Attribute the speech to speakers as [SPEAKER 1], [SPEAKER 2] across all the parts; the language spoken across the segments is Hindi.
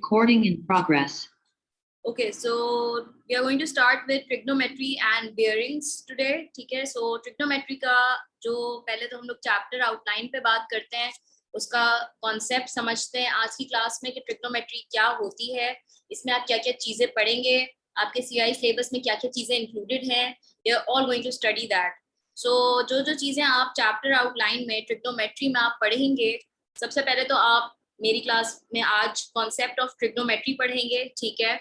[SPEAKER 1] Recording in progress.
[SPEAKER 2] Okay, so we are going to start with trigonometry and bearings today. ठीक है, so trigonometry का जो पहले तो हम लोग चैप्टर आउटलाइन पे बात करते हैं, उसका कॉन्सेप्ट समझते हैं आज की क्लास में कि ट्रिग्नोमेट्री क्या होती है, इसमें आप क्या क्या चीजें पढ़ेंगे, आपके CI सिलेबस में क्या क्या चीजें इंक्लूडेड हैं, we are all going to study that. So जो जो चीजें आप चैप्टर आउटलाइन में ट्रिग्नोमेट्री में आप पढ़ेंगे, सबसे पहले तो आप मेरी क्लास में आज कॉन्सेप्ट ऑफ ट्रिग्नोमेट्री पढ़ेंगे. ठीक है,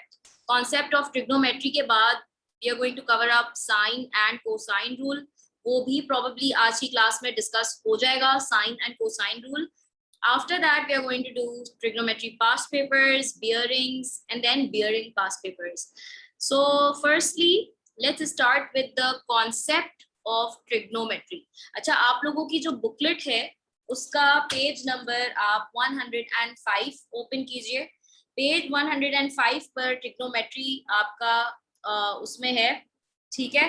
[SPEAKER 2] कॉन्सेप्ट ऑफ ट्रिग्नोमेट्री के बाद we are going to cover up sine and cosine rule, वो भी प्रोबेबली आज की क्लास में डिस्कस हो जाएगा, sine and cosine rule. After that, we are going to do trigonometry past papers, bearings, and then bearing past papers. So firstly, let's start with the concept of trigonometry. अच्छा, आप लोगों की जो बुकलेट है उसका पेज नंबर आप 105 ओपन कीजिए. पेज 105 पर ट्रिग्नोमेट्री आपका उसमें है. ठीक है.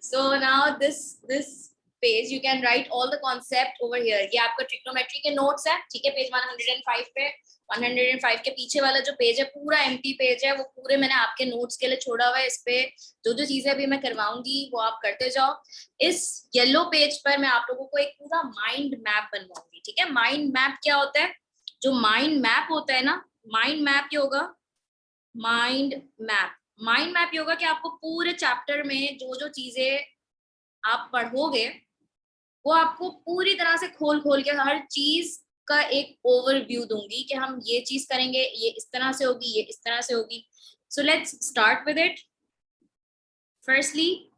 [SPEAKER 2] So now this page you can write all the concept over here. ये आपका ट्रिग्नोमेट्री के नोट्स है. ठीक है, पेज 105 पे 105 के पीछे वाला जो पेज है पूरा एम्प्टी पेज है, वो पूरे मैंने आपके नोट्स के लिए छोड़ा हुआ है. इस पे जो जो चीजें अभी मैं करवाऊंगी वो आप करते जाओ. इस येलो पेज पर मैं आप लोगों को एक पूरा माइंड मैप बनवाऊंगी. ठीक है, माइंड मैप क्या होता है? जो माइंड मैप होता है ना, माइंड मैप क्या होगा? माइंड मैप ये होगा कि आपको पूरे चैप्टर में जो जो चीजें आप पढ़ोगे वो आपको पूरी तरह से खोल के हर चीज का एक ओवरव्यू दूंगी कि हम ये चीज करेंगे, ये इस तरह से होगी, ये इस तरह से होगी. So let's start with it. Firstly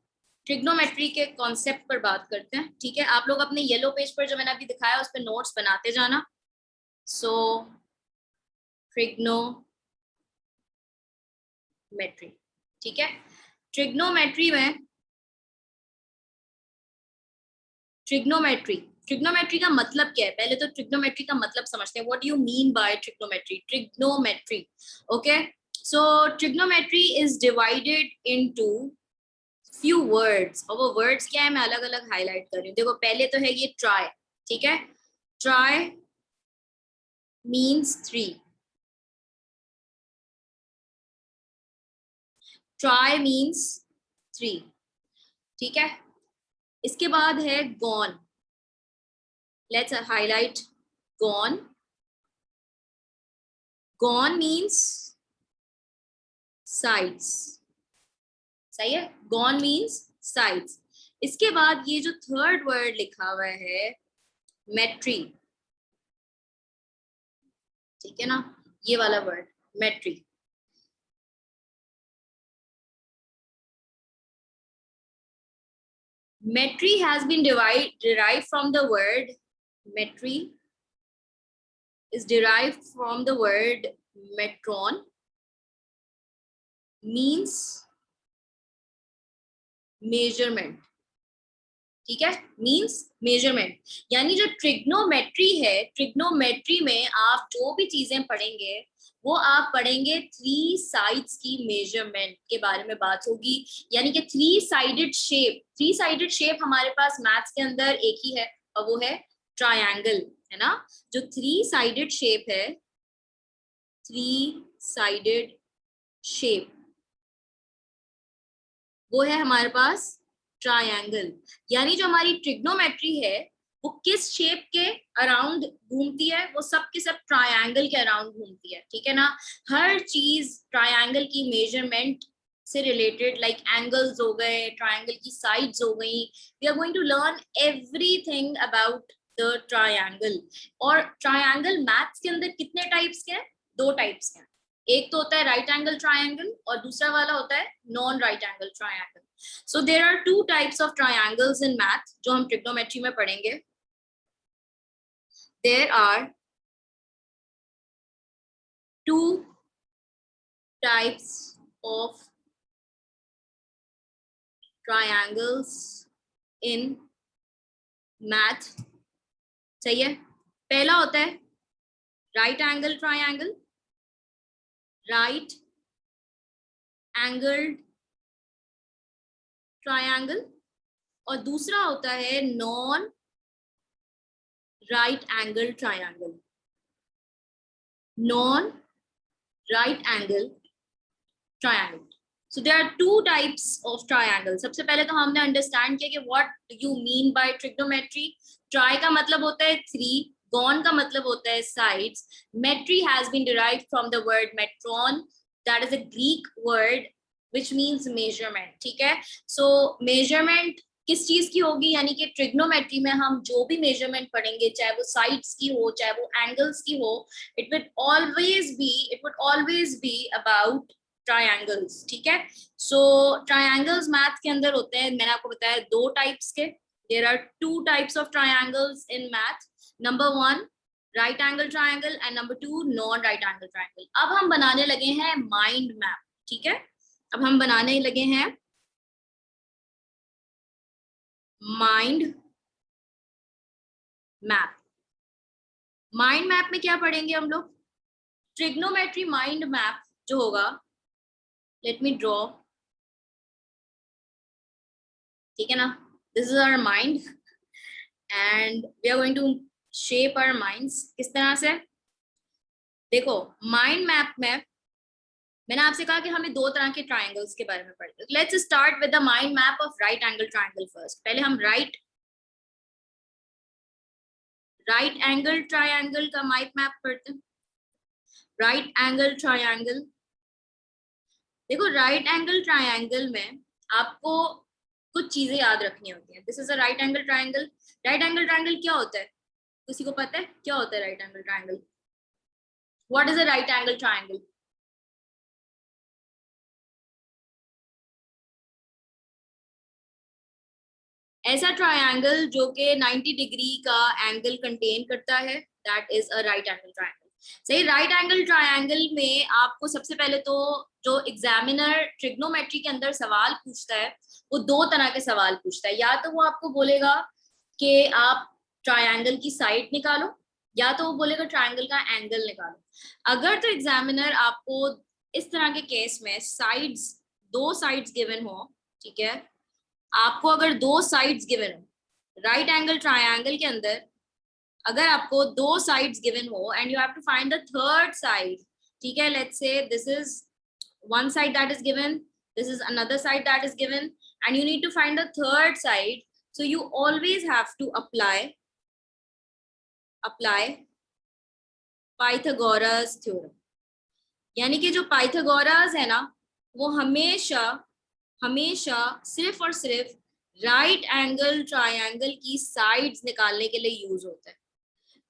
[SPEAKER 2] trigonometry के कॉन्सेप्ट पर बात करते हैं. ठीक है, आप लोग अपने येलो पेज पर जो मैंने अभी दिखाया उस पर नोट्स बनाते जाना. सो ट्रिग्नोमेट्री, ठीक है. ट्रिग्नोमेट्री का मतलब क्या है? पहले तो ट्रिग्नोमेट्री का मतलब समझते हैं. What do you mean by trigonometry? Okay, so trigonometry is divided into few words. और वो वर्ड्स क्या है मैं अलग अलग हाईलाइट कर रही हूँ. देखो, पहले तो है ये ट्राई. ठीक है, ट्राई मीन्स 3. Try means 3. ठीक है, इसके बाद है gone. Let's highlight gone. Gone means sides. सही है, गॉन मीन्स साइड्स. इसके बाद ये जो थर्ड वर्ड लिखा हुआ है मेट्री, ठीक है ना, ये वाला word मेट्री. Metry has been derived from the word metry is derived from the word metron, means measurement. ठीक है, मीन्स मेजरमेंट. यानी जो ट्रिग्नोमेट्री है, ट्रिग्नोमेट्री में आप जो भी चीजें पढ़ेंगे वो आप पढ़ेंगे 3 साइड्स की मेजरमेंट के बारे में बात होगी. यानी कि 3 साइडेड शेप हमारे पास मैथ्स के अंदर एक ही है और वो है ट्रायंगल, है ना. जो 3 साइडेड शेप है, 3 साइडेड शेप, वो है हमारे पास ट्रायंगल. यानी जो हमारी ट्रिग्नोमेट्री है वो किस शेप के अराउंड घूमती है? वो सब के सब ट्रायंगल के अराउंड घूमती है. ठीक है ना, हर चीज ट्रायंगल की मेजरमेंट से रिलेटेड, लाइक एंगल्स हो गए, ट्रायंगल की साइड्स हो गई. We are going to learn everything about the triangle. और ट्रायंगल मैथ्स के अंदर कितने टाइप्स के हैं? 2 टाइप्स के हैं. एक तो होता है राइट एंगल ट्रायंगल और दूसरा वाला होता है non right angle triangle. So there are 2 types of triangles in math जो हम trigonometry में पढ़ेंगे. There are 2 types of triangles in math. सही है, पहला होता है right angle triangle, right angled triangle. और दूसरा होता है non right angle triangle, non right angle triangle. So there are two types of triangle. सबसे पहले तो हमने understand किया कि what do you mean by trigonometry. Tri का मतलब होता है three, gon का मतलब होता है sides. Metry has been derived from the word metron, that is a Greek word which means measurement. ठीक है, so measurement किस चीज की होगी, यानी कि ट्रिग्नोमेट्री में हम जो भी मेजरमेंट पढ़ेंगे, चाहे वो साइड्स की हो, चाहे वो एंगल्स की हो, it would always be about triangles. ठीक है, सो ट्रायंगल्स मैथ के अंदर होते हैं, मैंने आपको बताया दो टाइप्स के. There are two types of triangles in math. Number one right angle triangle and number two non right angle triangle. अब हम बनाने लगे हैं माइंड मैप. ठीक है, अब हम बनाने लगे हैं माइंड मैप. माइंड मैप में क्या पढ़ेंगे हम लोग? ट्रिग्नोमेट्री माइंड मैप जो होगा, लेट मी ड्रॉ. ठीक है ना, this is our mind and we are going to shape our minds. किस तरह से? देखो, माइंड मैप में मैंने आपसे कहा कि हमें दो तरह के ट्रायंगल्स के बारे में पढ़ते हैं. Let's start with the mind map of right angle triangle first. पहले हम राइट एंगल ट्रायंगल का माइंड मैप पढ़ते हैं. राइट एंगल ट्रायंगल, देखो राइट एंगल ट्रायंगल में आपको कुछ चीजें याद रखनी होती हैं. This is a right angle triangle. Right angle triangle क्या होता है? किसी को पता है क्या होता है right angle triangle? What is a right angle triangle? ऐसा ट्रायंगल जो कि 90 डिग्री का एंगल कंटेन करता है, that is a right angle triangle. सही, राइट एंगल ट्रायंगल में आपको सबसे पहले तो जो एग्जामिनर ट्रिग्नोमेट्री के अंदर सवाल पूछता है, वो दो तरह के सवाल पूछता है. या तो वो आपको बोलेगा कि आप ट्रायंगल की साइड निकालो, या तो वो बोलेगा ट्रायंगल का एंगल निकालो. अगर तो एग्जामिनर आपको इस तरह के केस में साइड्स, दो साइड्स गिवन हो, ठीक है, आपको अगर दो साइड्स गिवन हो राइट एंगल ट्रायंगल के अंदर, अगर आपको दो साइड्स गिवन हो and you have to find the third side. ठीक है, let's say this is one side that is given, this is another side that is given, and you need to find the third side. So you always have to apply Pythagoras theorem. यानी कि जो पाइथागोरस है ना, वो हमेशा सिर्फ और सिर्फ राइट एंगल ट्रायंगल की साइड्स निकालने के लिए यूज होता है.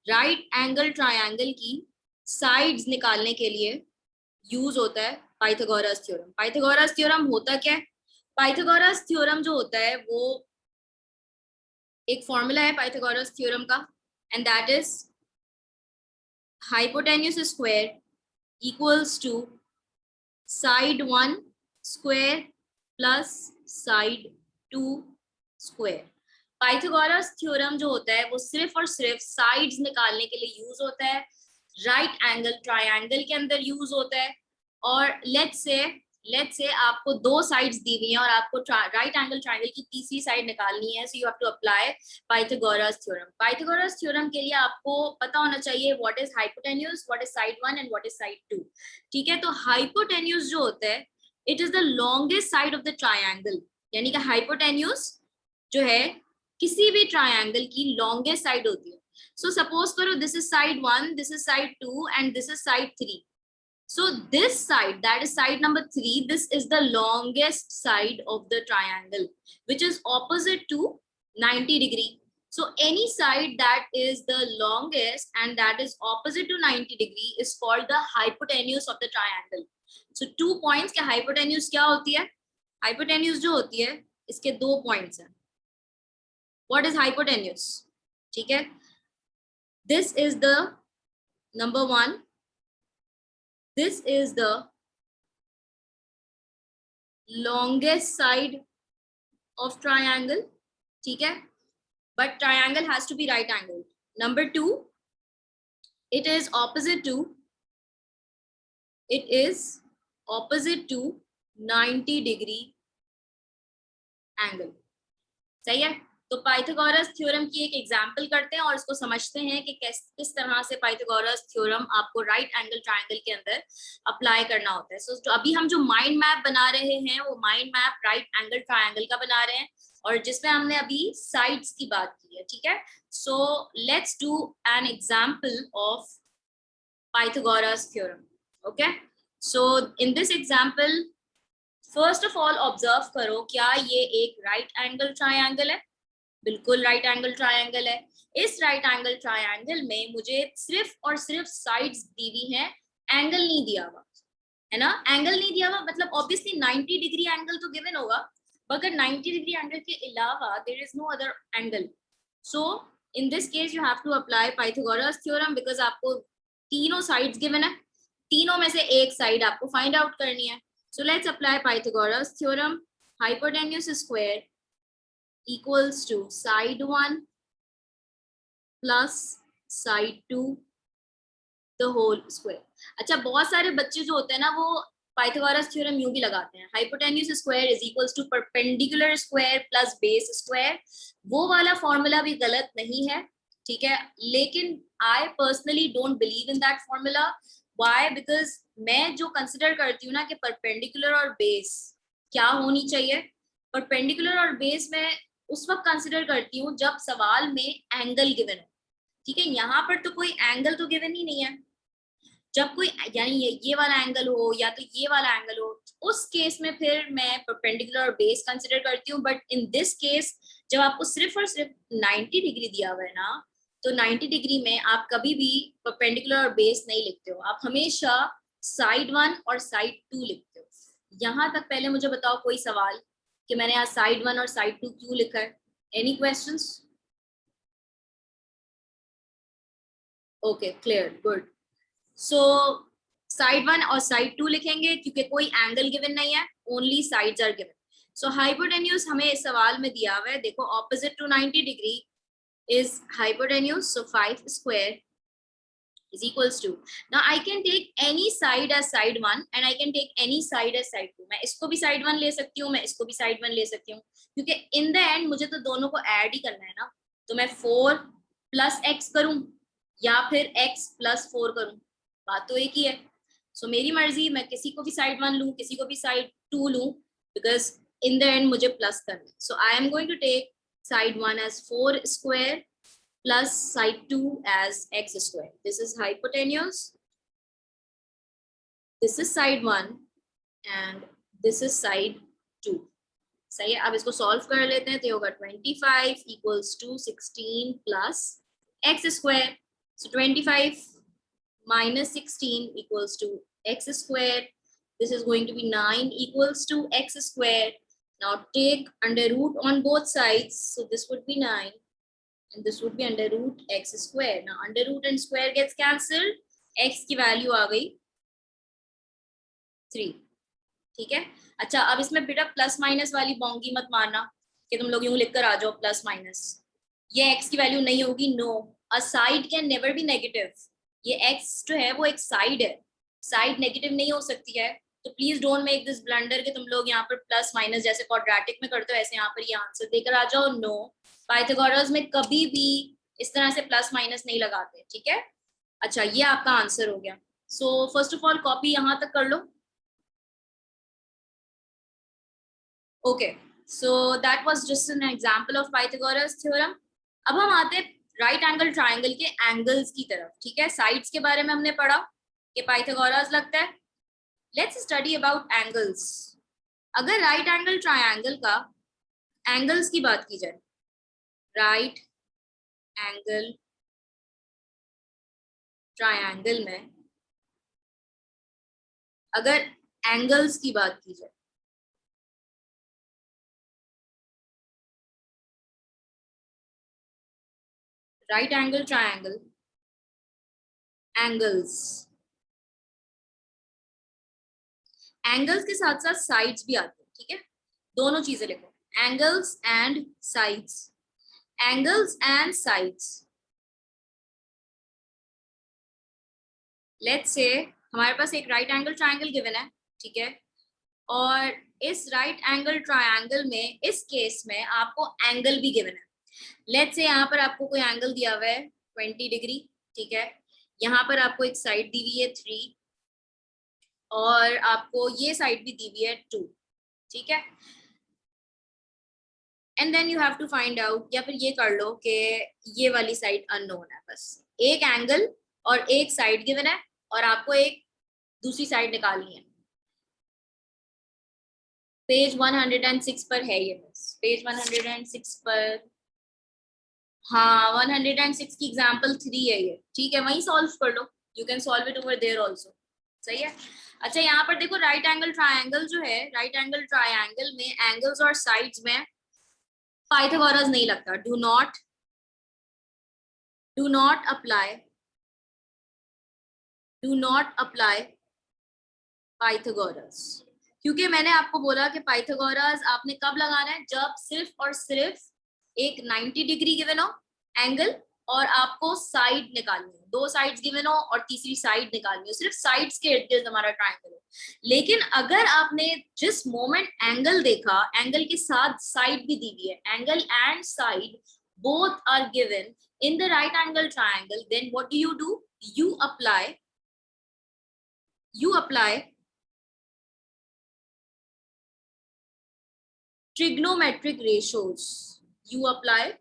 [SPEAKER 2] राइट एंगल ट्रायंगल की साइड्स निकालने के लिए यूज होता है पाइथागोरस थ्योरम. पाइथागोरस थ्योरम होता क्या है? पाइथागोरस थ्योरम जो होता है वो एक फॉर्मूला है पाइथागोरस थ्योरम का, and that is hypotenuse square equals to side 1 square plus side 2 स्क्वायर. पाइथागोरस थ्योरम जो होता है वो सिर्फ और सिर्फ साइड्स निकालने के लिए यूज होता है, राइट एंगल ट्रायंगल के अंदर यूज होता है. और लेट्स से आपको दो साइड्स दी हुई हैं और आपको राइट एंगल ट्रायंगल की तीसरी साइड निकालनी है, so you have to apply Pythagoras theorem. Pythagoras theorem के लिए आपको पता होना चाहिए what is hypotenuse, what is side 1 and what is side 2. ठीक है, तो हाइपोटेन्यूज जो होता है, it is the longest side of the triangle. यानी कि हाइपोटेन्यूज जो है किसी भी ट्रायंगल की लॉन्गेस्ट साइड होती है. सो सपोज करो this is side 1, this is side 2 and this is side 3. So this side, that is side number 3, this is the longest side of the triangle, which is opposite to 90 degree. So any side that is the longest and that is opposite to 90 degree is called the hypotenuse of the triangle. So 2 points के hypotenuse क्या होती है? Hypotenuse जो होती है, इसके 2 points हैं. What is hypotenuse? ठीक है, this is the number 1. This is the longest side of triangle. ठीक है, but triangle has to be right angled. Number 2, it is opposite to 90 degree angle. सही है. तो पाइथागोरस थ्योरम की एक एग्जांपल करते हैं और इसको समझते हैं कि किस तरह से पाइथागोरस थ्योरम आपको राइट एंगल ट्रायंगल के अंदर अप्लाई करना होता है। सो अभी हम जो माइंड मैप बना रहे हैं वो mind map right angle triangle का बना रहे हैं और जिसमें हमने अभी साइड्स की बात की है, ठीक है। So let's do an example of Pythagoras theorem. Okay, so in this example first of all observe करो, क्या ये एक राइट एंगल ट्रायंगल है? बिल्कुल राइट एंगल ट्रायंगल है। इस राइट एंगल ट्रायंगल में मुझे सिर्फ और सिर्फ साइड्स दी हुई हैं, एंगल नहीं दिया हुआ है ना। एंगल नहीं दिया हुआ मतलब ऑब्वियसली 90 डिग्री एंगल तो गिवन होगा, मगर 90 डिग्री एंगल के अलावा there is no other angle. So in this case you have to apply Pythagoras theorem because आपको तीनों साइड्स गिवन है, तीनों में से एक साइड आपको फाइंड आउट करनी है। So let's apply Pythagoras theorem. Hypotenuse square equals to side 1 plus side 2 the whole square। अच्छा, बहुत सारे बच्चे जो होते हैं ना वो पाइथागोरस थ्योरम यूं भी लगाते हैं, hypotenuse square is equals to perpendicular square plus base square. वो वाला फॉर्मूला भी गलत नहीं है, ठीक है, लेकिन I personally don't believe in that formula. Why? Because मैं जो कंसिडर करती हूँ ना कि परपेंडिकुलर और बेस क्या होनी चाहिए, परपेंडिकुलर और बेस में उस वक्त कंसिडर करती हूँ जब सवाल में एंगल गिवन हो, ठीक है। यहाँ पर तो कोई एंगल तो गिवन ही नहीं है। जब कोई यानी ये वाला एंगल हो या तो ये वाला एंगल हो, उस केस में फिर मैं परपेंडिकुलर और बेस कंसिडर करती हूँ। बट इन दिस केस जब आपको सिर्फ और सिर्फ 90 डिग्री दिया हुआ है ना, तो 90 डिग्री में आप कभी भी परपेंडिकुलर और बेस नहीं लिखते हो, आप हमेशा साइड 1 और साइड 2 लिखते हो। यहाँ तक पहले मुझे बताओ कोई सवाल कि मैंने यहाँ साइड 1 और साइड 2 क्यों लिखा है? Any questions? Okay, clear, good. So side 1 और साइड 2 लिखेंगे क्योंकि कोई एंगल गिवन नहीं है, only sides are given. So hypotenuse हमें इस सवाल में दिया हुआ है, देखो opposite to 90 degree is hypotenuse, so 5 square is equals to, now I can take any side as side 1 and I can take any side as side 2। मैं इसको भी side 1 ले सकती हूँ, मैं इसको भी side 1 ले सकती हूँ, क्योंकि in the end मुझे तो दोनों को ऐड ही करना है ना। तो मैं 4 plus x करूँ या फिर x plus 4 करूँ, बात तो एक ही है। सो मेरी मर्जी, मैं किसी को भी side 1 लूँ, किसी को भी side 2 लूँ, because in the end मुझे plus करना है। So I am going to take side 1 as 4 square plus side 2 as x square. This is hypotenuse, this is side 1 and this is side 2। सही है, अब इसको सॉल्व कर लेते हैं, तो होगा 25 equals to 16 plus x square। So 25 minus 16 equals to x square। This is going to be 9 equals to x square। Now take under root on both sides, so this would be 9 and this would be under root x square। Now under root and square gets cancelled, x की वैल्यू आ गई 3, ठीक है। अच्छा, अब इसमें बेटा प्लस माइनस वाली बोंगी मत मारना कि तुम लोग यूं लिखकर आ जाओ प्लस माइनस, ये x की वैल्यू नहीं होगी। No, a side can never be negative. ये x जो है वो एक साइड है, साइड नेगेटिव नहीं हो सकती है। तो please don't make this blunder कि तुम लोग यहाँ पर प्लस माइनस जैसे क्वाड्रेटिक में करते हो ऐसे यहाँ पर ये आंसर देकर आ जाओ। नो, पाइथागोरस में कभी भी इस तरह से प्लस माइनस नहीं लगाते, ठीक है। अच्छा, ये आपका आंसर हो गया। So first of all copy यहाँ तक कर लो। Okay, so that was just an example of Pythagoras theorem. अब हम आते हैं राइट एंगल ट्राइंगल के एंगल्स की तरफ, ठीक है। साइड्स के बारे में हमने पढ़ा कि पाइथागोरस लगता है। Let's study about angles. अगर राइट एंगल ट्रायंगल का एंगल्स की बात की जाए, राइट एंगल ट्रायंगल में अगर एंगल्स की बात की जाए, right angle triangle angles, angles के साथ साथ साइड्स भी आते हैं, ठीक है। दोनों चीजें लिखो, angles and sides, angles and sides. Let's say हमारे पास एक राइट एंगल ट्रायंगल गिवन है, ठीक है, और इस राइट एंगल ट्रायंगल में इस केस में आपको एंगल भी गिवन है। लेट्स से यहाँ पर आपको कोई एंगल दिया हुआ है 20 डिग्री, ठीक है, यहाँ पर आपको एक साइड दी हुई है 3 और आपको ये साइड भी दी हुई है 2, ठीक है, and then you have to find out, या फिर ये कर लो कि ये वाली साइड अननोन है, बस एक एंगल और एक साइड गिवन है और आपको एक दूसरी साइड निकालनी है। पेज 106 पर है ये, बस पेज 106 पर, हाँ 106 की एग्जांपल 3 है ये, ठीक है, वहीं सॉल्व कर लो, you can solve it over there also, सही है। अच्छा यहाँ पर देखो राइट एंगल ट्रायंगल जो है, राइट एंगल ट्रायंगल में एंगल्स और साइड्स में पाइथागोरस नहीं लगता, डू नॉट अप्लाई पाइथागोरस, क्योंकि मैंने आपको बोला कि पाइथागोरस आपने कब लगाना है, जब सिर्फ और सिर्फ एक 90 डिग्री गिवन हो एंगल और आपको साइड निकालनी हो, 2 साइड्स गिवन हो और तीसरी साइड निकालनी हो, सिर्फ साइड्स के इर्द गिर्द हमारा ट्रायंगल हो। लेकिन अगर आपने जिस मोमेंट एंगल देखा, एंगल के साथ साइड भी दी हुई है, angle and side both are given in the right angle triangle, then what do? You apply trigonometric ratios. You apply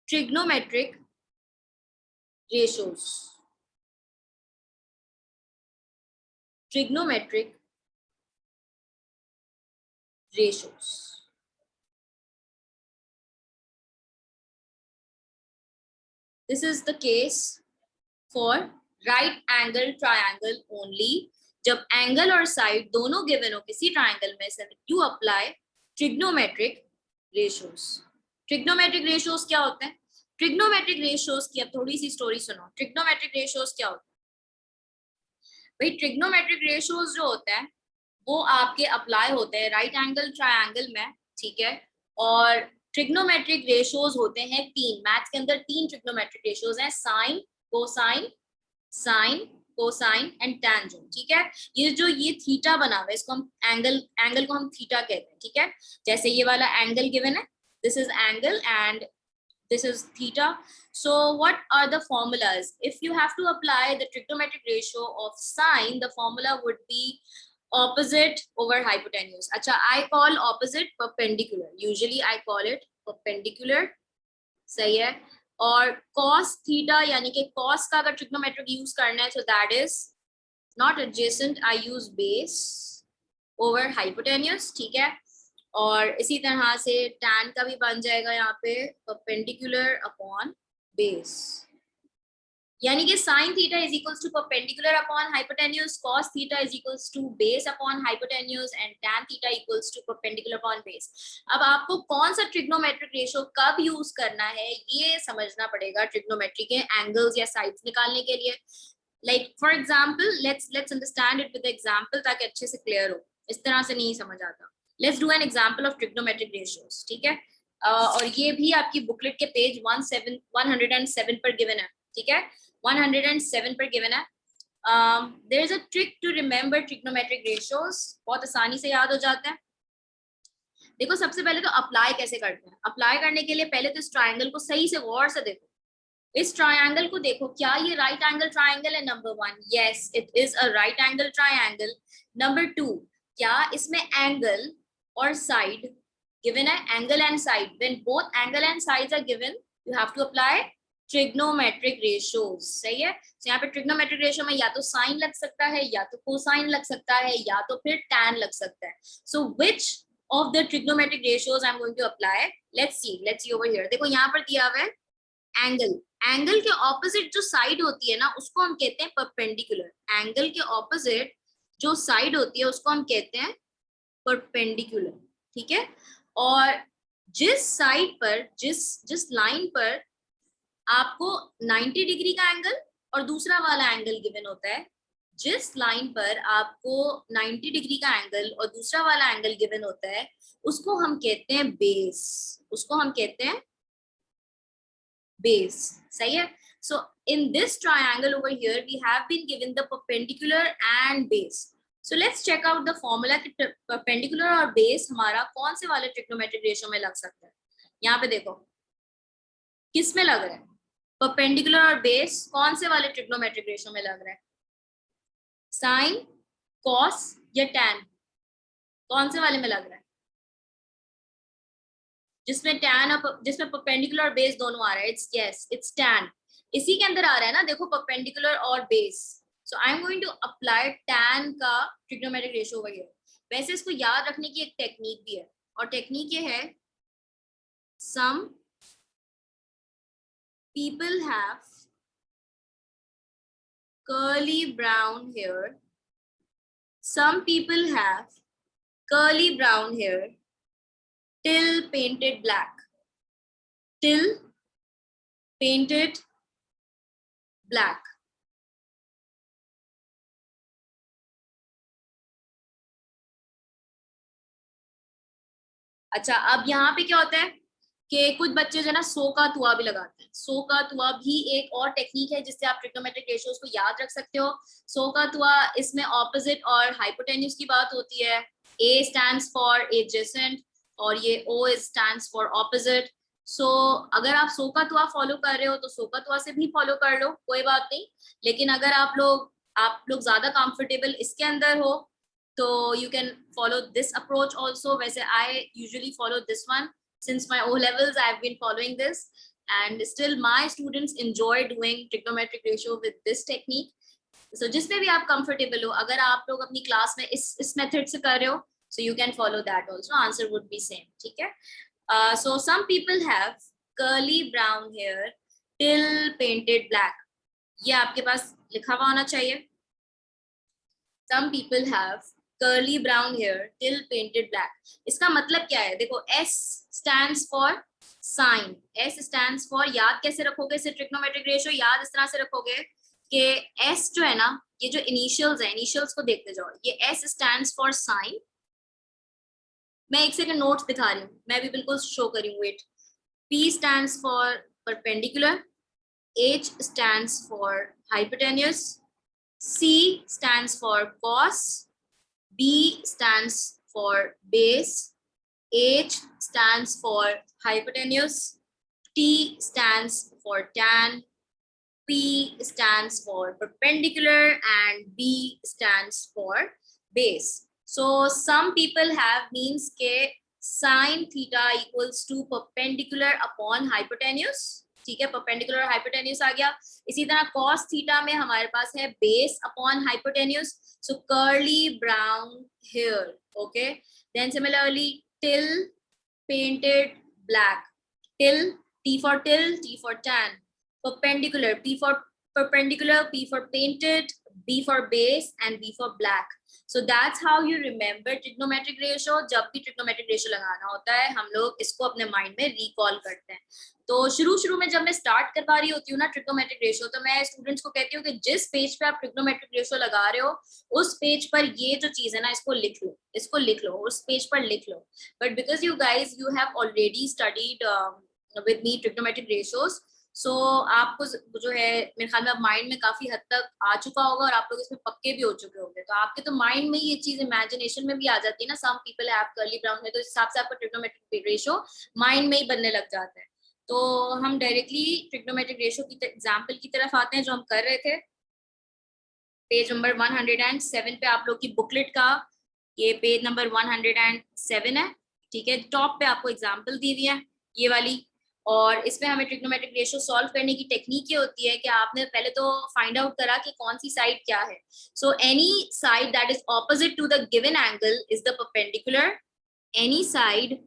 [SPEAKER 2] trigonometric ratios. Trigonometric ratios. This is the case for right angle triangle only. जब एंगल और साइड दोनों गिवन हो किसी ट्रायंगल में से, you apply trigonometric ratios. Trigonometric ratios क्या होते हैं? ट्रिग्नोमेट्रिक रेशियोज की अब थोड़ी सी स्टोरी सुनो। ट्रिग्नोमेट्रिक रेशियोज क्या होते हैं भाई? ट्रिग्नोमेट्रिक रेशियोज जो होते हैं वो आपके अप्लाई होते हैं राइट एंगल ट्रायंगल में, ठीक है, और ट्रिग्नोमेट्रिक रेशियोज होते हैं 3, मैथ्स के अंदर 3 ट्रिग्नोमेट्रिक रेशियोज हैं, साइन, कोसाइन एंड टेंजेंट, ठीक है। ये थीटा बना हुआ है, इसको हम एंगल को हम थीटा कहते हैं, ठीक है। जैसे ये वाला एंगल गिवन है, this is angle and this is theta. So what are the formulas? If you have to apply the trigonometric ratio of sine, the formula would be opposite over hypotenuse. Acha, I call opposite perpendicular. Usually I call it perpendicular. सही है। और cos theta यानी कि cos का अगर trigonometric use करना है, so that is not adjacent, I use base over hypotenuse, ठीक है। और इसी तरह से tan का भी बन जाएगा यहाँ पे perpendicular upon base, यानी कि sin theta is equals to perpendicular upon hypotenuse, cos theta is equals to base upon hypotenuse and tan theta equals to perpendicular upon base. अब आपको कौन सा ट्रिग्नोमेट्रिक रेशियो कब यूज करना है ये समझना पड़ेगा ट्रिग्नोमेट्री के एंगल्स या साइड्स निकालने के लिए। Like for example let's understand it with example ताकि अच्छे से क्लियर हो, इस तरह से नहीं समझ आता। Let's do an example of trigonometric ratios, ठीक है। और ये भी आपकी बुकलेट के पेज 107 पर गिवन है, ठीक है, 107 पर गिवन है। There is a trick to remember trigonometric ratios, बहुत आसानी से याद हो जाते हैं। देखो सबसे पहले तो अप्लाई कैसे करते हैं। अप्लाई करने के लिए पहले तो इस ट्रायंगल को सही से गौर से देखो, इस ट्रायंगल को देखो, क्या ये राइट एंगल ट्रायंगल है? Number 1, yes it is a right angle triangle. Number 2, क्या इसमें एंगल और साइड गिवन है? Angle and side, when both angle and sides are given you have to apply trigonometric ratios, सही है। तो यहाँ पे ट्रिग्नोमेट्रिक रेशियो में या तो साइन लग सकता है, या तो कोसाइन लग सकता है, या तो फिर टैन लग सकता है। So which of the trigonometric ratios I am going to apply? Let's see over here. देखो यहाँ पर दिया हुआ है एंगल, एंगल के ऑपोजिट जो साइड होती है ना उसको हम कहते हैं परपेंडिकुलर। एंगल के ऑपोजिट जो साइड होती है उसको हम कहते हैं परपेंडिकुलर, ठीक है। और जिस साइड पर जिस लाइन पर आपको 90 डिग्री का एंगल और दूसरा वाला एंगल गिवन होता है, जिस लाइन पर आपको 90 डिग्री का एंगल और दूसरा वाला एंगल गिवन होता है उसको हम कहते हैं बेस, उसको हम कहते हैं बेस, सही है। So in this triangle over here we have been given the perpendicular and base. So let's check out the formula कि perpendicular और base हमारा कौन से वाले trigonometric ratio में लग सकता है। यहाँ पे देखो किस में लग रहा है, परपेंडिकुलर और बेस कौन से वाले ट्रिग्नोमेट्रिक रेशियो में लग रहा है, साइन, कॉस या टैन, कौन से वाले में लग रहा है, जिसमें टैन और जिसमें परपेंडिकुलर और बेस दोनों आ रहा है, इट्स यस इट्स टैन, इसी के अंदर आ रहा है ना, देखो परपेंडिकुलर और base, so I am going to apply tan का ट्रिग्नोमेट्रिक रेशियो ओवर हियर। वैसे इसको याद रखने की एक टेक्निक भी है, और टेक्निक ये है, some people have curly brown hair, some people have curly brown hair till painted black, till painted black. अच्छा, अब यहाँ पे क्या होता है कि कुछ बच्चे जो ना सो का तुआ भी लगाते हैं, सो का तुआ भी एक और टेक्निक है जिससे आप ट्रिग्नोमेट्रिक रेशियोज को याद रख सकते हो। सो का तुआ, इसमें ऑपोजिट और हाइपोटेन्यूज की बात होती है, ए स्टैंड्स फॉर एडजेसेंट और ये ओ स्टैंड्स फॉर ऑपोजिट। सो अगर आप सो का तुआ फॉलो कर रहे हो तो सो का तुआ से भी फॉलो कर लो, कोई बात नहीं, लेकिन अगर आप लोग ज्यादा कंफर्टेबल इसके अंदर हो तो you can follow this approach also. वैसे I usually follow this one since my O levels. I've been following this and still my students enjoy doing trigonometric ratio with this technique. So जिसमें भी आप comfortable हो, अगर आप लोग अपनी क्लास में इस मेथड से कर रहे हो, so you can follow that also. Answer would be same. ठीक है? So some people have curly brown hair till painted black. ये आपके पास लिखा हुआ होना चाहिए. Some people have curly brown hair till painted black. इसका मतलब क्या है, देखो S stands for sin, S stands for, याद कैसे रखोगे इसे ट्रिग्नोमेट्रिक रेशियो, याद इस तरह से रखोगे कि S जो है ना, ये जो इनिशियल्स है, इनिशियल्स को देखते जाओ, ये S stands for sin, मैं एक सेकंड नोट्स दिखा रही हूँ, मैं भी बिल्कुल शो करी हूँ, wait, P stands for perpendicular, H stands for hypotenuse, C stands for cos, B stands for base, H stands for hypotenuse, T stands for tan, P stands for perpendicular, and B stands for base. So some people have means के sin theta equals to perpendicular upon hypotenuse, ठीक है, परपेंडिकुलर और हाइपोटेन्यूज आ गया। इसी तरह cos थीटा में हमारे पास है base upon hypotenuse, so curly brown hair, okay, then similarly till painted black, till, T for till, T for tan, perpendicular, P for perpendicular, P for painted, B for base, and B for black. So that's how you remember trigonometric ratio. जब भी trigonometric ratio लगाना होता है हम लोग इसको अपने माइंड में रिकॉल करते हैं। तो शुरू में जब मैं स्टार्ट करवा रही होती हूँ ना ट्रिग्नोमेट्रिक रेशियो, तो मैं स्टूडेंट्स को कहती हूँ कि जिस पेज पे आप ट्रिग्नोमेट्रिक रेशियो लगा रहे हो उस पेज पर ये जो चीज है ना, इसको लिख लो, उस पेज पर लिख लो। But because you guys you have already studied with me trigonometric ratios, so आपको जो है मेरे ख्याल में अब माइंड में काफी हद तक आ चुका होगा और आप लोग इसमें पक्के भी हो चुके होंगे, तो आपके तो माइंड में ये चीज इमेजिनेशन में भी आ जाती है ना, some people have curly brown में, तो इस हिसाब से आपका ट्रिग्नोमेट्रिक रेशियो माइंड में ही बनने लग जाता है। तो हम डायरेक्टली ट्रिग्नोमेट्रिक रेशियो की एग्जांपल की तरफ आते हैं जो हम कर रहे थे, पेज नंबर 107 पे आप लोग की बुकलेट का ये पेज नंबर 107 है, ठीक है, टॉप पे आपको एग्जांपल दी हुई है ये वाली, और इसमें हमें ट्रिग्नोमेट्रिक रेशियो सॉल्व करने की टेक्निक ये होती है कि आपने पहले तो फाइंड आउट करा कि कौन सी साइड क्या है। So any side that is opposite to the given angle is the perpendicular, any side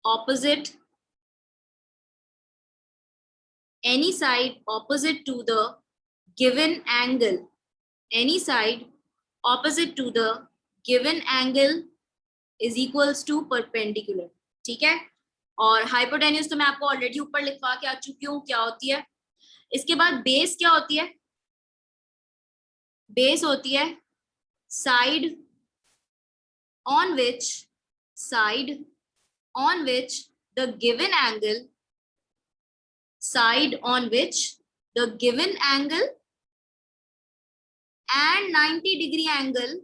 [SPEAKER 2] opposite to the given angle, any side opposite to the given angle is equals to perpendicular, ठीक है। और हाइपोटेन्यूज तो मैं आपको ऑलरेडी ऊपर लिखवा के आ चुकी हूँ क्या होती है। इसके बाद बेस क्या होती है, बेस होती है side on which the given angle and 90 degree angle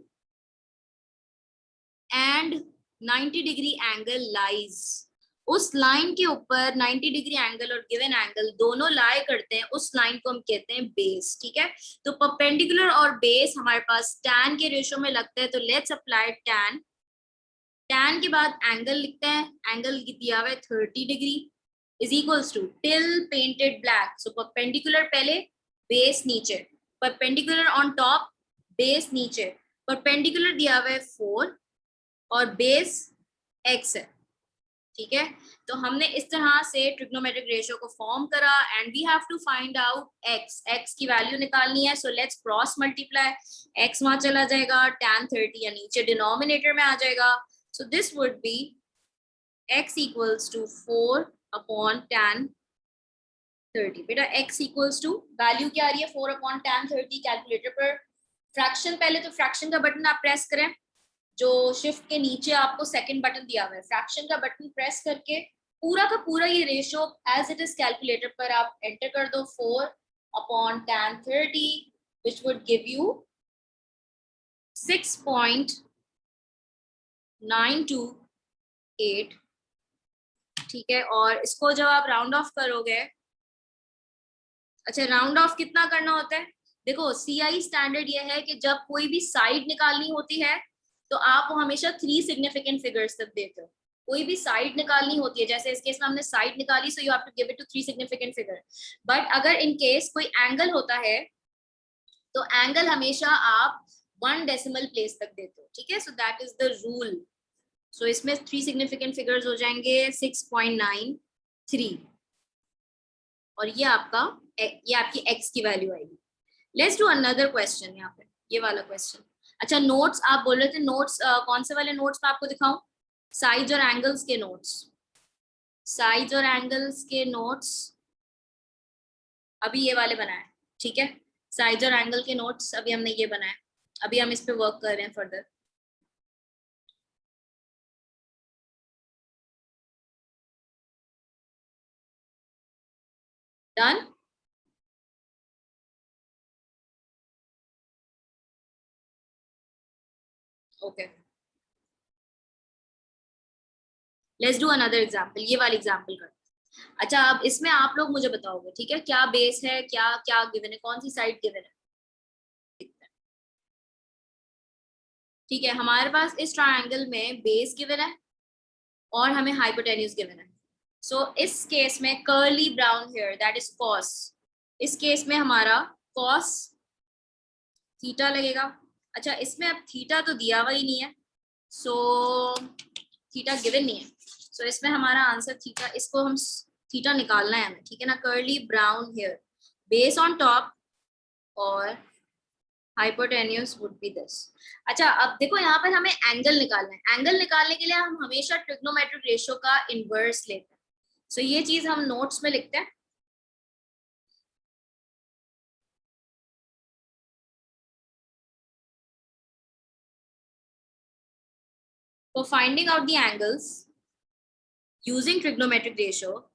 [SPEAKER 2] and 90 degree angle lies, उस लाइन के ऊपर 90 डिग्री एंगल और गिवन एंगल दोनों लाई करते हैं, उस लाइन को हम कहते हैं बेस। ठीक है, तो परपेंडिकुलर और बेस हमारे पास tan के रेशियो में लगता है, तो लेट्स अप्लाई tan। tan के बाद एंगल लिखते हैं, एंगल दिया हुआ है 30 degree is equals to till painted black, so perpendicular पहले, बेस नीचे, परपेंडिकुलर ऑन टॉप, बेस नीचे, परपेंडिकुलर दिया हुआ है 4 और बेस x है। ठीक है, तो हमने इस तरह से ट्रिग्नोमेट्रिक रेशियो को फॉर्म करा and we have to find out x की वैल्यू निकालनी है। So let's cross multiply, x वहां चला जाएगा, tan 30 या नीचे डिनोमिनेटर में आ जाएगा, so this would be x equals to 4 upon tan 30। बेटा x इक्वल्स टू वैल्यू क्या आ रही है, 4 अपॉन tan 30। कैलकुलेटर पर फ्रैक्शन, पहले तो फ्रैक्शन का बटन आप प्रेस करें, जो शिफ्ट के नीचे आपको सेकंड बटन दिया हुआ है, फ्रैक्शन का बटन प्रेस करके पूरा का पूरा ये ratio as it is calculator पर आप एंटर कर दो, 4 upon tan 30 which would give you 6.928। ठीक है, और इसको जब आप राउंड ऑफ करोगे, अच्छा राउंड ऑफ कितना करना होता है, देखो CI स्टैंडर्ड ये है कि जब कोई भी साइड निकालनी होती है तो आप वो हमेशा 3 सिग्निफिकेंट फिगर्स तक देते हो। कोई भी साइड निकालनी होती है, जैसे इस केस में हमने साइड निकाली, so you have to give it to 3 significant figure. But अगर इन केस कोई एंगल होता है तो एंगल हमेशा आप 1 डेसिमल प्लेस तक देते हो। ठीक है, so that is the rule. So इसमें 3 सिग्निफिकेंट फिगर्स हो जाएंगे 6.93 और ये आपकी x की वैल्यू आएगी। लेट्स डू अनदर क्वेश्चन, यहाँ पे ये वाला क्वेश्चन। अच्छा नोट्स आप बोल रहे थे, नोट्स कौन से वाले नोट्स मैं आपको दिखाऊं, साइड्स और एंगल्स के नोट्स, साइड्स और एंगल्स के नोट्स अभी ये वाले बनाए। ठीक है, साइड्स और एंगल के नोट्स अभी हमने ये बनाए, अभी हम इस पे वर्क कर रहे हैं further. Done, okay let's do another example, ये वाली एग्जांपल करते हैं। अच्छा अब इसमें आप लोग मुझे बताओगे, ठीक है, क्या बेस है, क्या क्या गिवन है, कौन सी साइड गिवन है। ठीक है, हमारे पास इस ट्रायंगल में बेस गिवन है और हमें हाइपोटेन्यूज गिवन है। सो इस केस में curly brown hair that is cos, इस केस में हमारा कॉस थीटा लगेगा। अच्छा इसमें अब थीटा तो दिया हुआ ही नहीं है, सो थीटा गिवन नहीं है, सो इसमें हमारा आंसर थीटा, इसको हम थीटा निकालना है हमें। ठीक है ना, curly brown hair, base on top और हाइपोटेन्यूस वुड बी दिस। अच्छा अब देखो यहाँ पर हमें एंगल निकालना है, एंगल निकालने के लिए हम हमेशा ट्रिग्नोमेट्रिक रेशियो का इनवर्स लेते हैं। सो ये चीज हम नोट्स में लिखते हैं। For finding out the angles using trigonometric ratio,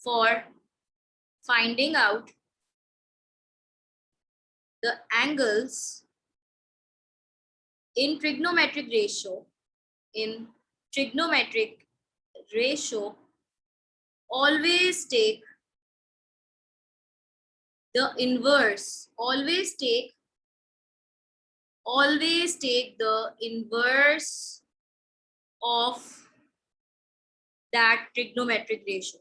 [SPEAKER 2] for finding out the angles in trigonometric ratio, always take the inverse, always take the inverse of that trigonometric ratio,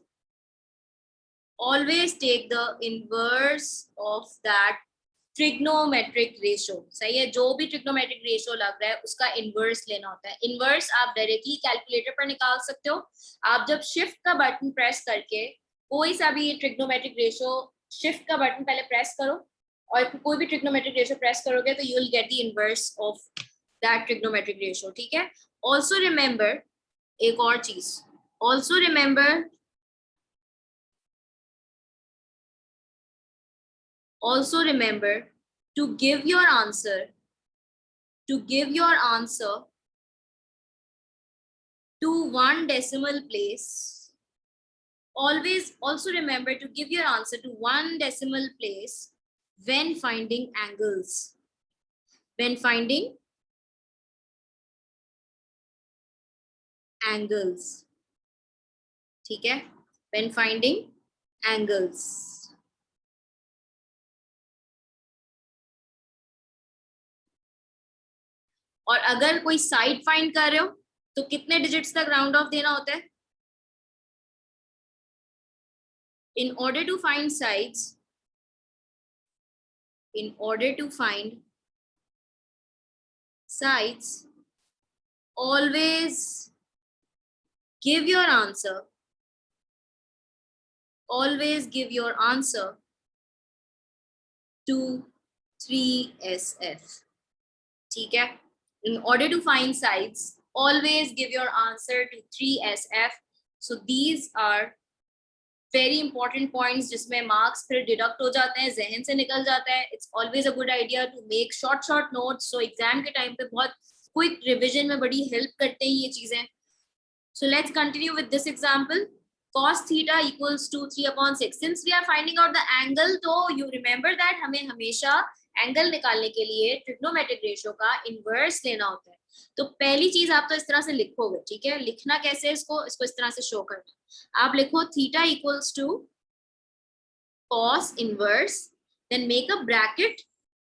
[SPEAKER 2] always take the inverse of that trigonometric ratio. सही है, जो भी ट्रिग्नोमेट्रिक रेशियो लग रहा है उसका इनवर्स लेना होता है। इनवर्स आप डायरेक्टली कैलकुलेटर पर निकाल सकते हो, आप जब शिफ्ट का बटन प्रेस करके कोई सा भी ट्रिग्नोमेट्रिक रेशियो, शिफ्ट का बटन पहले प्रेस करो और कोई भी ट्रिग्नोमेट्रिक रेशियो प्रेस करोगे तो you will get the inverse of that trigonometric ratio. ठीक है, ऑल्सो रिमेंबर एक और चीज, also remember also remember to give your answer to 1 decimal place. Always also remember to give your answer to 1 decimal place when finding angles, when finding angles, ठीक है, व्हेन फाइंडिंग एंगल्स। और अगर कोई साइड फाइंड कर रहे हो तो कितने डिजिट्स तक राउंड ऑफ देना होता है? In order to find sides, in order to find sides, always give your answer, always give your answer to 3SF, ठीक है? In order to find sides, always give your answer to 3SF. So these are very important points जिसमें मार्क्स फिर डिडक्ट हो जाते हैं, जहन से निकल जाता है. It's always a good idea to make short notes, so exam के टाइम पे बहुत क्विक रिविजन में बड़ी हेल्प करते हैं ये चीजें. So let's continue with this example. cos theta equals to 3/6. Since we are finding out the angle, तो you remember that हमें हमेशा एंगल निकालने के लिए ट्रिग्नोमेट्रिक रेशियो का इनवर्स लेना होता है. तो पहली चीज आप तो इस तरह से लिखोगे, ठीक है? लिखना कैसे इसको इस तरह से शो करना. आप लिखो theta equals to cos inverse, then make a bracket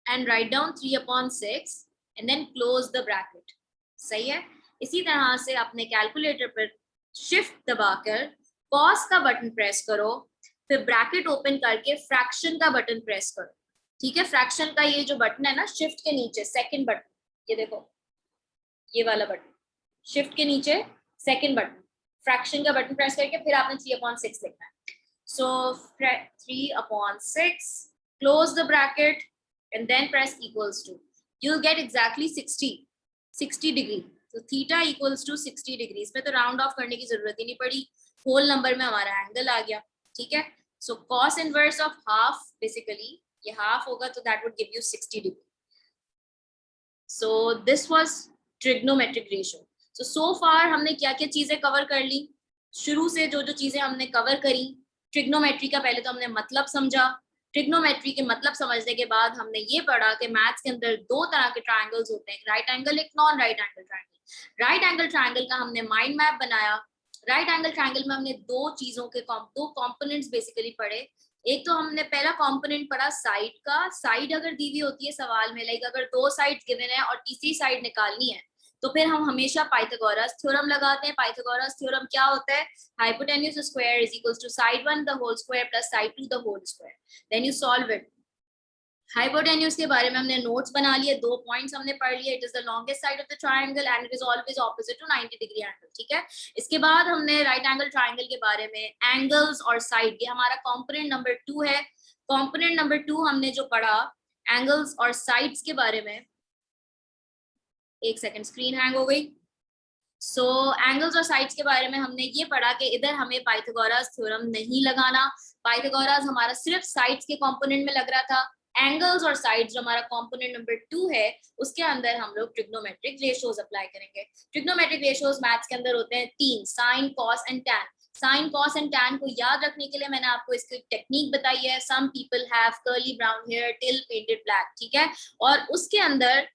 [SPEAKER 2] and write down 3/6 and then close the bracket. सही है? इसी तरह से अपने कैलकुलेटर पर शिफ्ट दबाकर cos का बटन प्रेस करो, फिर ब्रैकेट ओपन करके फ्रैक्शन का बटन प्रेस करो. ठीक है? फ्रैक्शन का ये जो बटन है ना, शिफ्ट के नीचे सेकंड बटन, ये देखो, ये वाला बटन, शिफ्ट के नीचे सेकंड बटन, फ्रैक्शन का बटन प्रेस करके फिर आपने 3/6 लिखना है. So 3/6, close the bracket and then press equals to. You will get exactly 60 degree. तो थीटा इक्वल्स टू 60 डिग्री. इसमें तो राउंड ऑफ करने की जरूरत ही नहीं पड़ी, होल नंबर में हमारा एंगल आ गया. ठीक है? So cos inverse of half, basically ये हाफ होगा तो that would give you 60 degree. So this was trigonometric ratio. So far हमने क्या क्या चीजें कवर कर ली. शुरू से जो जो चीजें हमने कवर करी, ट्रिग्नोमेट्री का पहले तो हमने मतलब समझा. ट्रिग्नोमेट्री के मतलब समझने के बाद हमने ये पढ़ा कि मैथ्स के अंदर दो तरह के ट्रायंगल्स होते हैं, एक राइट एंगल, एक non right angle triangle. Right angle triangle का हमने माइंड मैप बनाया. राइट एंगल ट्रायंगल में हमने दो चीजों के दो कंपोनेंट्स बेसिकली पढ़े. एक तो हमने पहला कंपोनेंट पढ़ा साइड का. साइड अगर दी हुई होती है सवाल में, लाइक अगर दो साइड्स गिवन है और तीसरी साइड निकालनी है, तो फिर हम हमेशा पाइथागोरस थ्योरम लगाते हैं. पाइथागोरस थ्योरम क्या होता है? Hypotenuse square is equals to side 1 the whole square plus side 2 the whole square. Then you solve it. Hypotenuse के बारे में हमने नोट्स बना लिए, दो पॉइंट्स हमने पढ़ लिए. It is the longest side of the triangle and it is always opposite to 90 degree angle. ठीक है? इसके बाद हमने राइट एंगल ट्रायंगल के बारे में एंगल्स और साइड, ये हमारा कंपोनेंट नंबर 2 है. कंपोनेंट नंबर 2 हमने जो पढ़ा एंगल्स और साइड्स के बारे में, एक सेकंड स्क्रीन हैंग हो गई. सो एंगल्स और साइड्स के बारे में हमने ये पढ़ा कि इधर हमें पाइथागोरस थ्योरम नहीं लगाना. पाइथागोरस हमारा सिर्फ साइड्स के कंपोनेंट में लग रहा था. एंगल्स और साइड्स जो हमारा कंपोनेंट नंबर 2 है, उसके अंदर हम लोग ट्रिग्नोमेट्रिक रेशियोज अप्लाई करेंगे. ट्रिग्नोमेट्रिक रेशियोज मैथ्स के अंदर होते हैं 3, sine, cos and tan. Sine, cos and tan को याद रखने के लिए मैंने आपको इसकी टेक्निक बताई है. Some people have curly brown hair till painted black. ठीक है? और उसके अंदर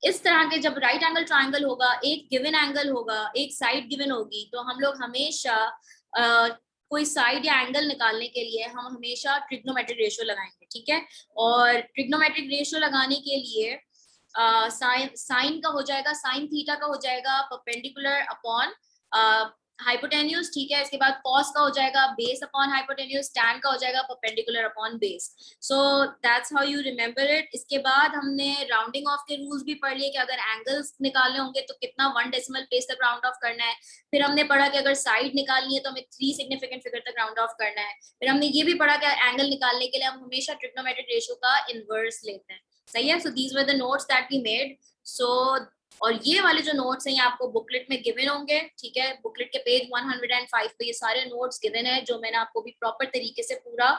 [SPEAKER 2] इस तरह के जब राइट एंगल ट्रायंगल होगा, एक गिवन एंगल होगा, एक साइड गिवन होगी, तो हम लोग हमेशा कोई साइड या एंगल निकालने के लिए हम हमेशा ट्रिग्नोमेट्रिक रेशियो लगाएंगे. ठीक है? और ट्रिग्नोमेट्रिक रेशियो लगाने के लिए साइन का हो जाएगा, साइन थीटा का हो जाएगा परपेंडिकुलर अपॉन हाइपोटेन्यूज. ठीक है? इसके बाद कॉस का हो जाएगा बेस अपॉन हाइपोटेन्यूज, टैन का हो जाएगा perpendicular upon base. So that's how you remember it. इसके बाद हमने राउंडिंग ऑफ के रूल्स भी पढ़ लिए कि अगर एंगल्स निकालने होंगे तो कितना 1 डेसिमल प्लेस तक राउंड ऑफ करना है. फिर हमने पढ़ा कि अगर साइड निकालनी है तो हमें 3 सिग्निफिकेंट फिगर तक राउंड ऑफ करना है. फिर हमने ये भी पढ़ा कि एंगल निकालने के लिए हम हमेशा ट्रिग्नोमेट्रिक रेशियो का इनवर्स लेते हैं. सही है? So these were the notes that we made. So और ये वाले जो नोट्स हैं ये आपको बुकलेट में गिवन होंगे. ठीक है? बुकलेट के पेज 105 पे ये सारे नोट्स गिवन है, जो मैंने आपको भी प्रॉपर तरीके से पूरा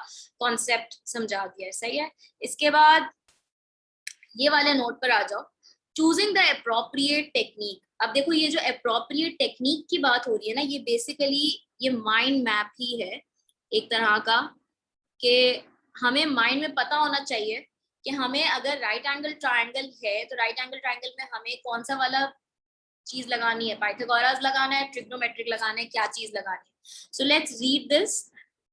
[SPEAKER 2] कॉन्सेप्ट समझा दिया है. सही है? इसके बाद ये वाले नोट पर आ जाओ, चूजिंग द अप्रोप्रिएट टेक्निक. अब देखो, ये जो अप्रोप्रिएट टेक्निक की बात हो रही है ना, ये बेसिकली ये माइंड मैप ही है एक तरह का, कि हमें माइंड में पता होना चाहिए कि हमें अगर राइट एंगल ट्रायंगल है तो राइट एंगल ट्रायंगल में हमें कौन सा वाला चीज लगानी है, पाइथागोरस लगाना है, ट्रिग्नोमेट्रिक लगाना है, क्या चीज लगानी है। So let's read this.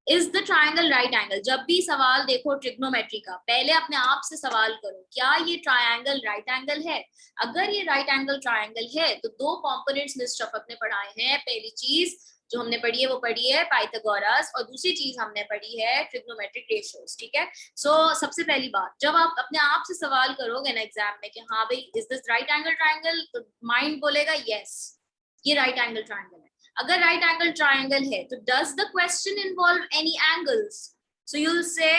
[SPEAKER 2] Is the triangle right angle? जब भी सवाल देखो ट्रिग्नोमेट्री का, पहले अपने आप से सवाल करो, क्या ये ट्राइंगल राइट एंगल है? अगर ये राइट एंगल ट्राइंगल है तो दो कंपोनेंट्स मिस शफक ने पढ़ाए हैं। पहली चीज जो हमने पढ़ी है वो पढ़ी है पाइथागोरस, और दूसरी चीज हमने पढ़ी है ट्रिग्नोमेट्रिक रेशियोज। ठीक है, सो सबसे पहली बात, जब आप अपने आप से सवाल करोगे ना एग्जाम में कि हाँ भाई is this right angle triangle, तो माइंड बोलेगा यस ये राइट एंगल ट्राइंगल है। अगर राइट एंगल ट्राइंगल है तो does the question involve any angles? So you will say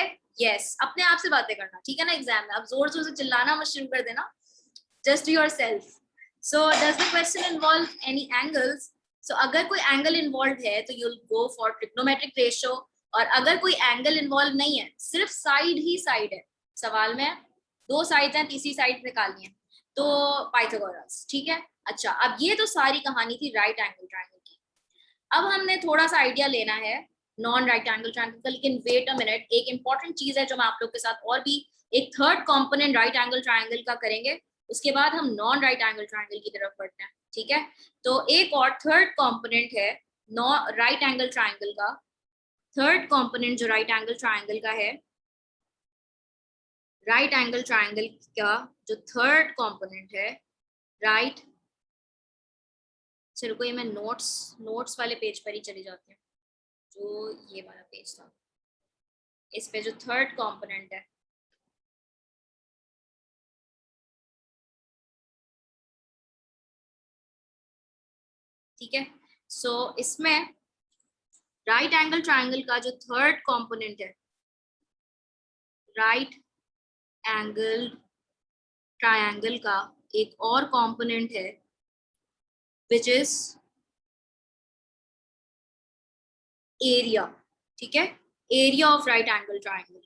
[SPEAKER 2] yes. अपने आप से बातें करना, ठीक है ना, एग्जाम में अब जोर जोर से चिल्लाना मत शुरू कर देना, just to yourself. So does the question involve any angles? So अगर कोई एंगल इन्वॉल्व है तो you'll go for trigonometric ratio, और अगर कोई एंगल इन्वॉल्व नहीं है, सिर्फ साइड ही साइड है, सवाल में दो साइड हैं, तीसरी साइड निकालनी है, तो पाइथागोरस। ठीक है, अच्छा अब ये तो सारी कहानी थी राइट एंगल ट्रायंगल की। अब हमने थोड़ा सा आइडिया लेना है नॉन राइट एंगल ट्रायंगल का, लेकिन वेट अ मिनट, एक इंपॉर्टेंट चीज है जो मैं आप लोग के साथ और भी एक third component right angle triangle का करेंगे, उसके बाद हम नॉन राइट एंगल ट्रायंगल की तरफ बढ़ते हैं। ठीक है, तो एक और थर्ड कंपोनेंट है नॉन राइट एंगल ट्रायंगल का। थर्ड कंपोनेंट जो राइट एंगल ट्रायंगल का है, राइट एंगल ट्रायंगल का जो थर्ड कंपोनेंट है राइट, चलो कोई मैं नोट्स वाले पेज पर ही चली जाती हूँ, जो ये वाला पेज था, इस पे जो थर्ड कंपोनेंट है, ठीक है, सो इसमें राइट एंगल ट्रायंगल का जो थर्ड कंपोनेंट है, राइट एंगल ट्रायंगल का एक और कंपोनेंट है विच इज एरिया। ठीक है, area of right angle triangle,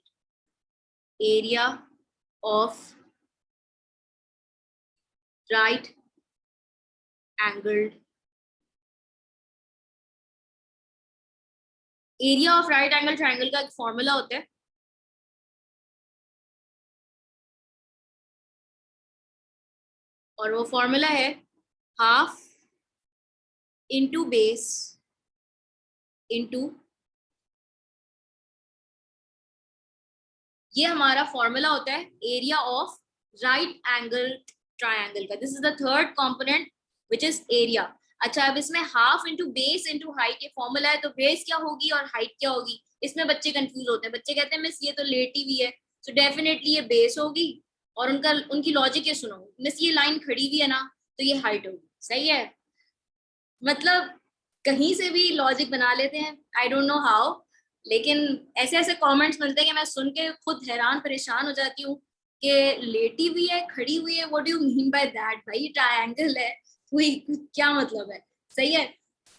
[SPEAKER 2] area of right angled, area of right angle triangle का एक फॉर्मूला होता है, और वो फॉर्मूला है हाफ इंटू बेस इंटू, ये हमारा फॉर्मूला होता है area of right angle triangle का। This is the third component which is area. अच्छा अब इसमें half into base into height ये फॉर्मूला है, तो बेस क्या होगी और हाइट क्या होगी, इसमें बच्चे कंफ्यूज होते हैं। बच्चे कहते हैं मिस ये तो लेटी हुई है, तो डेफिनेटली ये बेस होगी, और उनकी लॉजिक ये सुनो, मिस ये लाइन खड़ी हुई है ना, तो ये हाइट होगी। सही है, मतलब कहीं से भी लॉजिक बना लेते हैं, आई डोंट नो हाउ, लेकिन ऐसे ऐसे कमेंट्स मिलते हैं कि मैं सुन के खुद हैरान परेशान हो जाती हूँ कि लेटी हुई है, खड़ी हुई है, what do you mean by that? भाई ट्रायंगल है, कोई क्या मतलब है? सही है,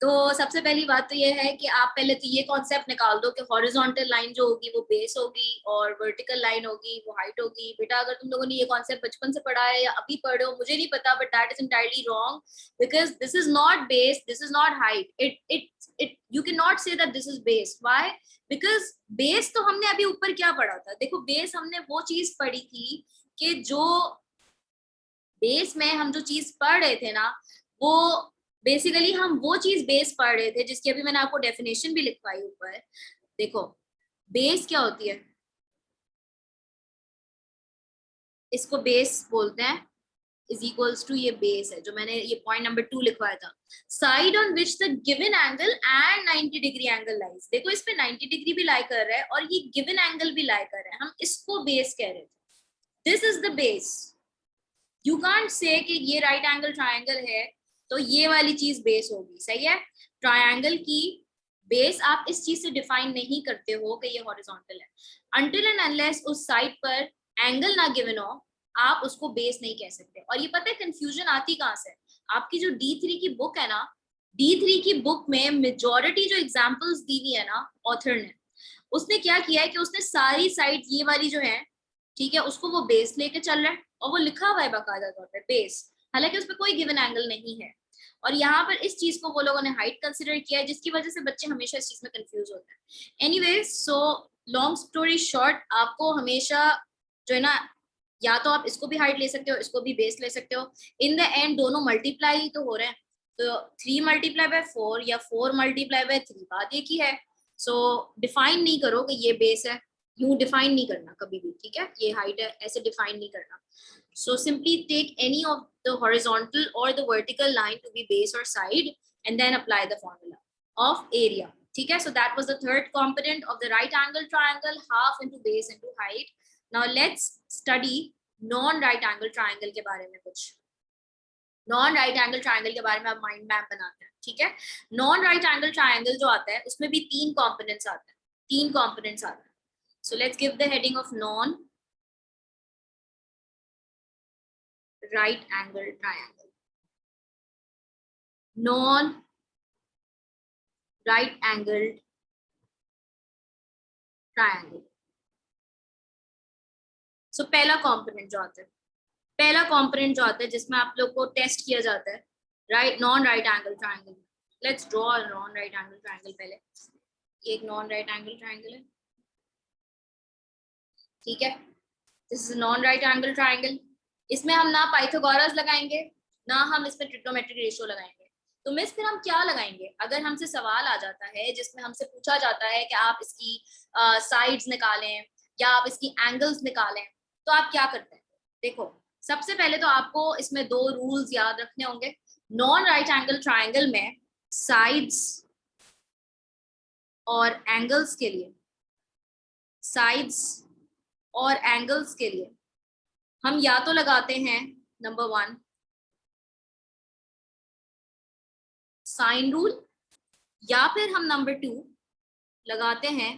[SPEAKER 2] तो सबसे पहली बात तो ये है कि आप पहले तो ये कॉन्सेप्ट निकाल दो कि हॉरिजॉन्टल लाइन जो होगी वो बेस होगी और वर्टिकल लाइन होगी वो हाइट होगी। बेटा अगर तुम लोगों ने ये कॉन्सेप्ट बचपन से पढ़ा है या अभी पढ़े हो मुझे नहीं पता, but that is entirely wrong, because this is not base, this is not height, it you can not say that this is base. Why? Because base तो हमने अभी ऊपर क्या पढ़ा था, देखो बेस हमने वो चीज पढ़ी थी कि जो बेस में हम जो चीज पढ़ रहे थे ना, वो बेसिकली हम वो चीज बेस पढ़ रहे थे जिसकी अभी मैंने आपको डेफिनेशन भी लिखवाई ऊपर। देखो बेस क्या होती है, इसको बेस बोलते हैं, इज इक्वल्स टू, ये बेस है जो मैंने ये पॉइंट नंबर 2 लिखवाया था, side on which the given angle and 90 degree angle lies. देखो इस पे 90 डिग्री भी लाई कर रहा है और ये गिवन एंगल भी लाई कर रहा है, हम इसको बेस कह रहे थे। This is the base. You can't say कि ये राइट एंगल ट्रायंगल है तो ये वाली चीज बेस होगी। सही है, ट्रायंगल की बेस आप इस चीज से डिफाइन नहीं करते हो कि ये हॉरिजॉन्टल है, अनटिल एंड अनलेस उस साइड पर एंगल ना गिवन हो आप उसको बेस नहीं कह सकते। और ये पता है कंफ्यूजन आती कहाँ से, आपकी जो D3 की बुक है ना, D3 की बुक में मेजोरिटी जो एग्जांपल्स दी हुई है ना ऑथर ने, उसने क्या किया है कि उसने सारी साइड ये वाली जो है, ठीक है, उसको वो बेस लेके चल रहा है और वो लिखा हुआ है बाकायदा तौर पे बेस, हालांकि उस पर कोई गिवन एंगल नहीं है। और यहाँ पर इस चीज को वो लोगों ने हाइट कंसिडर किया है, जिसकी वजह से बच्चे हमेशा इस चीज में कंफ्यूज होते हैं। Anyways, so long story short, आपको हमेशा जो है ना या तो आप इसको भी हाइट ले सकते हो, इसको भी बेस ले सकते हो, इन द एंड दोनों मल्टीप्लाई ही तो हो रहे हैं, तो 3 मल्टीप्लाई बाय 4 या 4 मल्टीप्लाई बाय 3 बात एक ही है। सो डिफाइन नहीं करो कि ये बेस है, यूं डिफाइन नहीं करना कभी भी, ठीक है, ये हाइट है, ऐसे डिफाइन नहीं करना। So simply take any of the horizontal और the vertical line to be base और side and then apply the formula of area, ठीक है। So that was the third component of the right angle triangle, half into base into height. Now let's study non right angle triangle के बारे में कुछ। नॉन राइट एंगल ट्रायंगल के बारे में आप माइंड मैप बनाते हैं, ठीक है। नॉन राइट एंगल ट्रायंगल जो आता है उसमें भी 3 कंपोनेंट्स आते हैं, 3 कंपोनेंट्स आते हैं। So let's give the heading of non right angle triangle. Non right angle triangle. So पहला कंपोनेंट जो आता है, पहला कंपोनेंट जो आता है जिसमें आप लोग को टेस्ट किया जाता है right non right angle triangle. Let's draw non right angle triangle. पहले ये एक नॉन राइट एंगल ट्रायंगल है, ठीक है, this is non right angle triangle. इसमें हम ना पाइथागोरस लगाएंगे ना हम इसमें ट्रिग्नोमेट्रिक रेशियो लगाएंगे। तो मिस फिर हम क्या लगाएंगे? अगर हमसे सवाल आ जाता है जिसमें हमसे पूछा जाता है कि आप इसकी साइड्स निकालें या आप इसकी एंगल्स निकालें, तो आप क्या करते हैं? देखो, सबसे पहले तो आपको इसमें 2 रूल्स याद रखने होंगे। नॉन राइट एंगल ट्रायंगल में साइड्स और एंगल्स के लिए, साइड्स और एंगल्स के लिए हम या तो लगाते हैं नंबर 1 साइन रूल, या फिर हम नंबर 2 लगाते हैं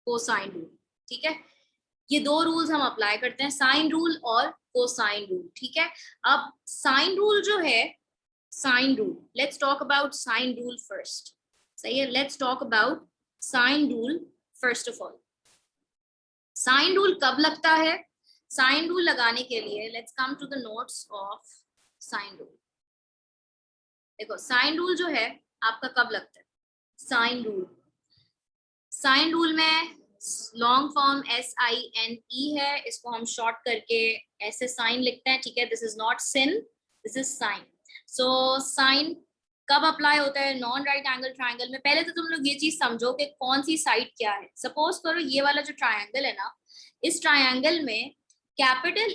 [SPEAKER 2] कोसाइन रूल, ठीक है। ये 2 रूल्स हम अप्लाई करते हैं, साइन रूल और कोसाइन रूल, ठीक है। अब साइन रूल जो है, sine rule, let's talk about sine rule first, सही है। Let's talk about sine rule first of all. Sine rule कब लगता है? साइन रूल लगाने के लिए let's come to the notes of sine rule. देखो, साइन रूल जो है आपका कब लगता है? साइन रूल, साइन रूल में लॉन्ग फॉर्म SINE है, इसको हम शॉर्ट करके ऐसे साइन लिखते हैं, ठीक है। This is not sin, this is sine. So sine कब अप्लाई होता है नॉन राइट एंगल ट्रायंगल में? पहले तो तुम लोग ये चीज समझो कि कौन सी साइड क्या है। सपोज करो ये वाला जो ट्रायंगल है ना, इस ट्रायंगल में कैपिटल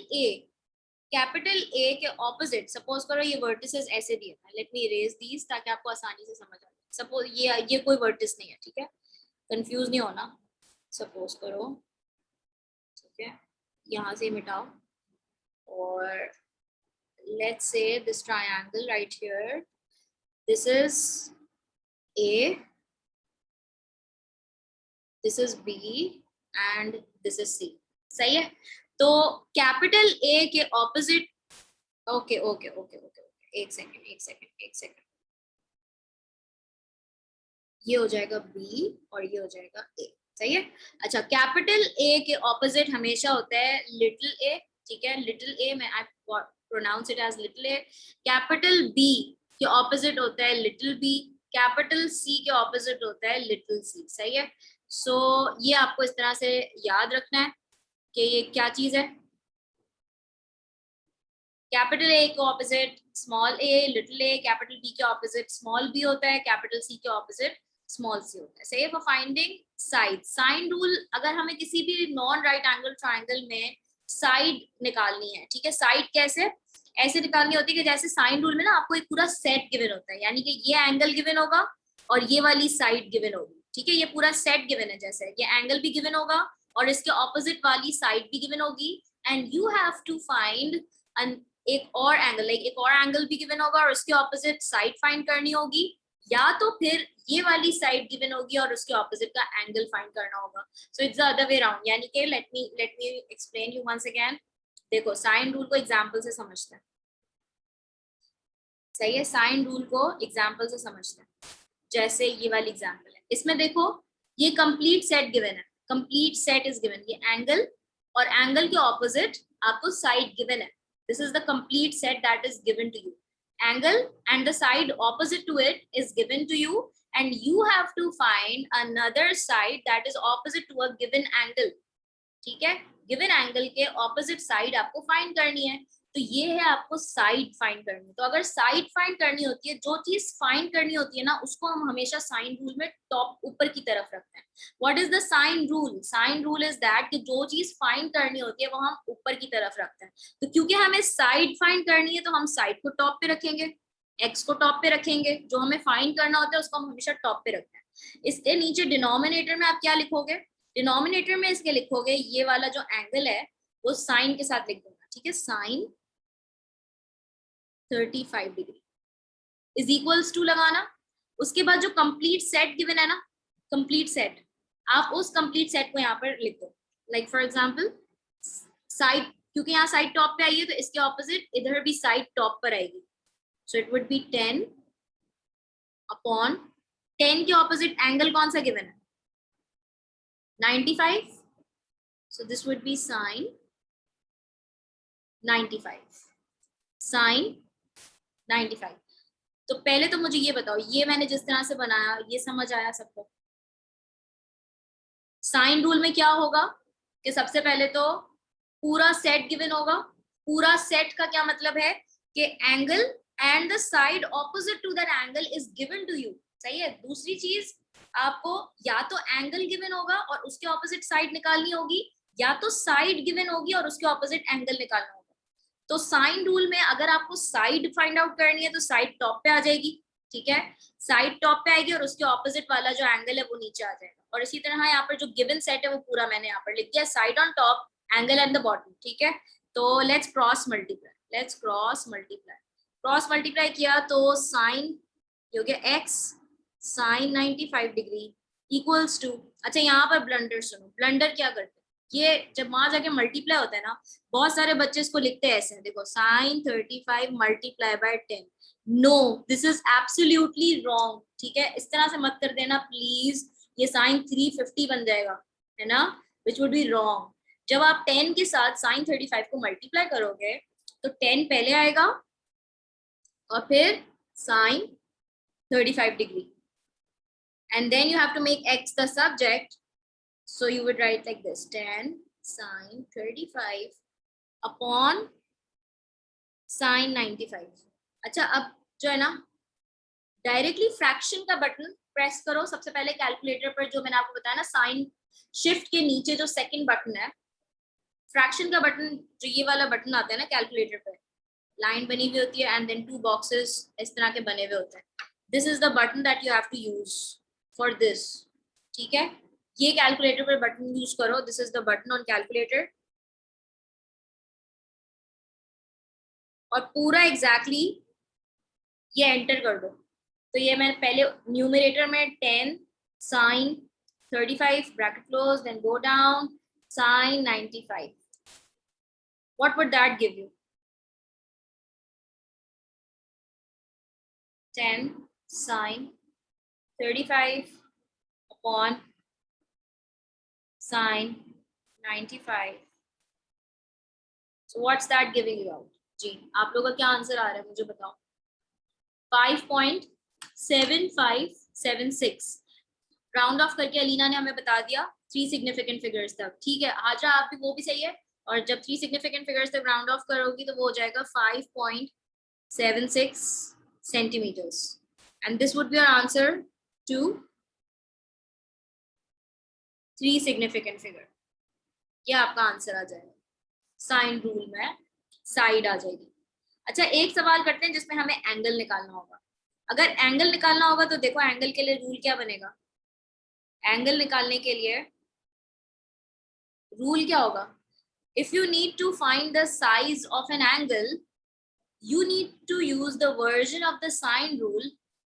[SPEAKER 2] ए के ऑपोजिट, सपोज करो ये वर्टिसेस ऐसे दिए हैं, लेट मी इरेज दीज ताकि आपको आसानी से समझ आ जाए। सपोज ये कोई वर्टिस नहीं है, ठीक है, कंफ्यूज नहीं होना। सपोज करो, ठीक है, यहाँ से मिटाओ और let's say this triangle right here, this is A, this is B and this is C, सही है। तो कैपिटल A के opposite, okay okay okay okay, एक सेकंड, ये हो जाएगा B और ये हो जाएगा A, सही है। अच्छा, कैपिटल A के ऑपोजिट हमेशा होता है लिटिल a, ठीक है, लिटिल a में I pronounce it as little a। Capital B के ऑपोजिट होता है लिटिल b, कैपिटल C के ऑपोजिट होता है लिटिल c, सही है। सो ये आपको इस तरह से याद रखना है कि ये क्या चीज है। कैपिटल A के opposite small a, little a, capital B के ऑपोजिट स्मॉल b होता है, कैपिटल C के ऑपोजिट स्मॉल c होता है, सही है। For finding side, sine rule, अगर हमें किसी भी नॉन राइट एंगल ट्रायंगल में साइड निकालनी है, ठीक है, साइड कैसे ऐसे निकालनी होती है कि जैसे साइन रूल में ना आपको एक पूरा सेट गिवन होता है, यानी कि ये एंगल गिवन होगा और ये वाली साइड गिवन होगी, ठीक है, ये पूरा सेट गिवन है। जैसे ये एंगल भी गिवन होगा और इसके ऑपोजिट वाली साइड भी गिवन होगी, and you have to find एक और एंगल, लाइक एक और एंगल भी गिवन होगा और उसके ऑपोजिट साइड फाइंड करनी होगी, या तो फिर ये वाली साइड गिवन होगी और उसके ऑपोजिट का एंगल फाइंड करना होगा। So it's the other way around, यानी कि let me explain you once again. देखो, साइन रूल को एग्जांपल से समझते हैं, सही है, साइन रूल को एग्जांपल से समझते हैं। जैसे ये वाली एग्जांपल है, इसमें देखो ये कंप्लीट सेट गिवन है, कंप्लीट सेट इज गिवन, ये एंगल और एंगल के ऑपोजिट आपको साइड गिवन है। This is the complete set that is given to you, angle and the side opposite to it is given to you, and you have to find another side that is opposite to a given angle, ठीक है, गिवन एंगल के ऑपोजिट साइड आपको फाइंड करनी है। तो ये है आपको साइड फाइंड करनी। तो अगर साइड फाइंड करनी होती है, जो चीज फाइंड करनी होती है ना, उसको हम हमेशा साइन रूल में टॉप ऊपर की तरफ रखते हैं। What is the sine rule? Sine rule is that कि जो चीज फाइंड करनी होती है वो हम ऊपर की तरफ रखते हैं। तो क्योंकि हमें साइड फाइंड करनी है तो हम साइड को टॉप पे रखेंगे, एक्स को टॉप पे रखेंगे, जो हमें फाइंड करना होता है उसको हम हमेशा टॉप पे रखते हैं। इसके नीचे डिनोमिनेटर में आप क्या लिखोगे? डिनोमिनेटर में इसके लिखोगे ये वाला जो एंगल है वो साइन के साथ लिख दूंगा, ठीक है, sine 35 degree is equals to लगाना। उसके बाद जो कंप्लीट सेट गिवन है ना, कंप्लीट सेट, आप उस कंप्लीट सेट को यहाँ पर लिख दो। लाइक फॉर एग्जांपल साइड, क्योंकि यहाँ साइड टॉप पे आई है तो इसके ऑपोजिट इधर भी साइड टॉप पर आएगी। So it would be 10 upon 10 के ऑपोजिट एंगल कौन सा गिवन है? 95. So this would be sine 95. Sine 95. तो पहले तो मुझे ये बताओ, ये मैंने जिस तरह से बनाया ये समझ आया सबको? साइन रूल में क्या होगा कि सबसे पहले तो पूरा सेट गिवन होगा। पूरा सेट का क्या मतलब है कि angle and the side opposite to that angle is given to you. सही है। दूसरी चीज, आपको या तो एंगल गिवन होगा और उसके ऑपोजिट साइड निकालनी होगी, या तो साइड गिवन होगी और उसके ऑपोजिट एंगल निकालना होगा। तो साइन रूल में अगर आपको साइड फाइंड आउट करनी है तो साइड टॉप पे आ जाएगी, ठीक है, साइड टॉप पे आएगी और उसके ऑपोजिट वाला जो एंगल है वो नीचे आ जाएगा। और इसी तरह यहाँ पर जो गिवन सेट है वो पूरा मैंने यहाँ पर लिख दिया, side on top, angle and the bottom, ठीक है। तो let's cross multiply, let's cross multiply. Cross multiply किया तो साइन हो गया x sine 95 degree equals to, अच्छा यहाँ पर ब्लंडर सुनो, ब्लंडर क्या करते हैं, ये जब वहां जाके मल्टीप्लाई होता है ना, बहुत सारे बच्चे इसको लिखते हैं ऐसे, देखो sine 35 multiply by 10। No, this is absolutely wrong, ठीक है, इस तरह से मत कर देना प्लीज। ये साइन 350 बन जाएगा, है ना, विच वुड बी रॉन्ग। जब आप 10 के साथ साइन 35 को मल्टीप्लाई करोगे तो 10 पहले आएगा और फिर sine 35 degree, and then you have to make x the subject, so you would write like this, 10 sine 35 upon sine 95। अच्छा, अब जो है ना, डायरेक्टली फ्रैक्शन का बटन प्रेस करो सबसे पहले कैलकुलेटर पर, जो मैंने आपको बताया ना, साइन शिफ्ट के नीचे जो सेकंड बटन है, फ्रैक्शन का बटन, जो ये वाला बटन आता है ना कैलकुलेटर पर, लाइन बनी हुई होती है एंड देन 2 बॉक्सेस इस तरह के बने हुए होते हैं। This is the button that you have to use for this, ठीक है, ये कैलकुलेटर पर बटन यूज करो, this is the button on calculator, और पूरा एग्जैक्टली ये एंटर कर दो। तो ये मैं पहले न्यूमरेटर में 10 sine 35 bracket close, then go down sine 95, what would that give you? 10 sine 35 upon sine 95. So what's that giving you out? जी, आप लोगों का क्या आंसर आ रहा है मुझे बताओ? 5.7576। राउंड ऑफ करके अलीना ने हमें बता दिया 3 सिग्निफिकेंट फिगर्स तक, ठीक है। हाजरा आप भी, वो भी सही है, और जब 3 सिग्निफिकेंट फिगर्स तक राउंड ऑफ करोगी तो वो हो जाएगा 5.76 centimeters, and this would be our answer to 3 significant figure। ये आपका आंसर आ जाएगा, साइन रूल में साइड आ जाएगी। अच्छा, एक सवाल करते हैं जिसमें हमें एंगल निकालना होगा। अगर एंगल निकालना होगा तो देखो एंगल के लिए रूल क्या बनेगा, एंगल निकालने के लिए रूल क्या होगा, if you need to find the size of an angle, you need to use the version of the sine rule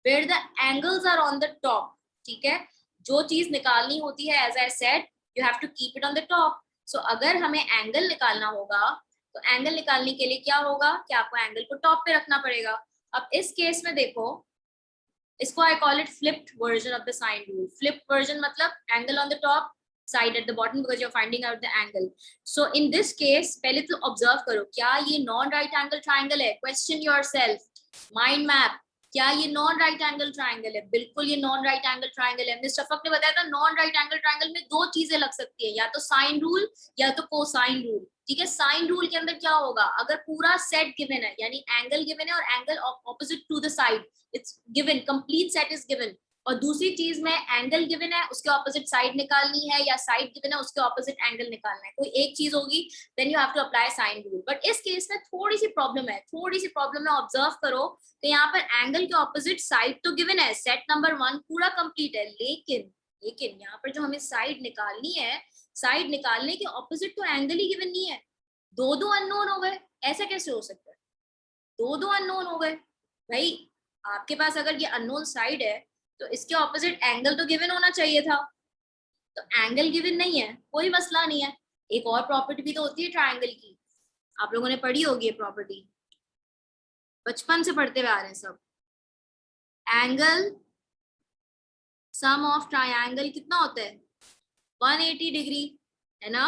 [SPEAKER 2] where the angles are on the top, ठीक है। जो चीज निकालनी होती है, as I said, you have to keep it on the top। So अगर हमें एंगल निकालना होगा तो एंगल निकालने के लिए क्या होगा कि आपको एंगल को टॉप पे रखना पड़ेगा। अब इस केस में देखो, इसको I call it flipped version of the sine rule। flipped version मतलब angle on the top, side at the bottom, because you're finding out the angle। So in this case, पहले तो observe करो क्या ये non right angle triangle है, question yourself, mind map, क्या ये नॉन राइट एंगल ट्राइंगल है? बिल्कुल ये नॉन राइट एंगल ट्राइंगल है। मिस्टर शफक ने बताया था नॉन राइट एंगल ट्राइंगल में दो चीजें लग सकती है, या तो साइन रूल या तो कोसाइन रूल। ठीक है, साइन रूल के अंदर क्या होगा, अगर पूरा सेट गिवन है यानी एंगल गिवन है और angle opposite to the side, it's given, complete set is given, और दूसरी चीज में एंगल गिवन है उसके ऑपोजिट साइड निकालनी है, या साइड गिवन है उसके ऑपोजिट एंगल निकालना है, कोई एक चीज होगी, then you have to apply sine rule. But इस केस में थोड़ी सी प्रॉब्लम है, थोड़ी सी प्रॉब्लम है, ऑब्जर्व करो। तो यहाँ पर एंगल के ऑपोजिट साइड तो गिवन है, सेट नंबर 1 पूरा कंप्लीट है, लेकिन लेकिन यहाँ पर जो हमें साइड निकालनी है, साइड निकालने के ऑपोजिट तो एंगल ही गिवन नहीं है। दो दो अननोन हो गए, ऐसा कैसे हो सकता है? दो दो अननोन हो गए भाई। आपके पास अगर ये अननोन साइड है तो इसके ऑपोजिट एंगल तो गिवन होना चाहिए था, तो एंगल गिवन नहीं है, कोई मसला नहीं है। एक और प्रॉपर्टी भी तो होती है ट्राइंगल की, आप लोगों ने पढ़ी होगी ये प्रॉपर्टी, बचपन से पढ़ते हुए आ रहे हैं सब। एंगल सम ऑफ ट्राइंगल कितना होता है? 180 डिग्री, है ना।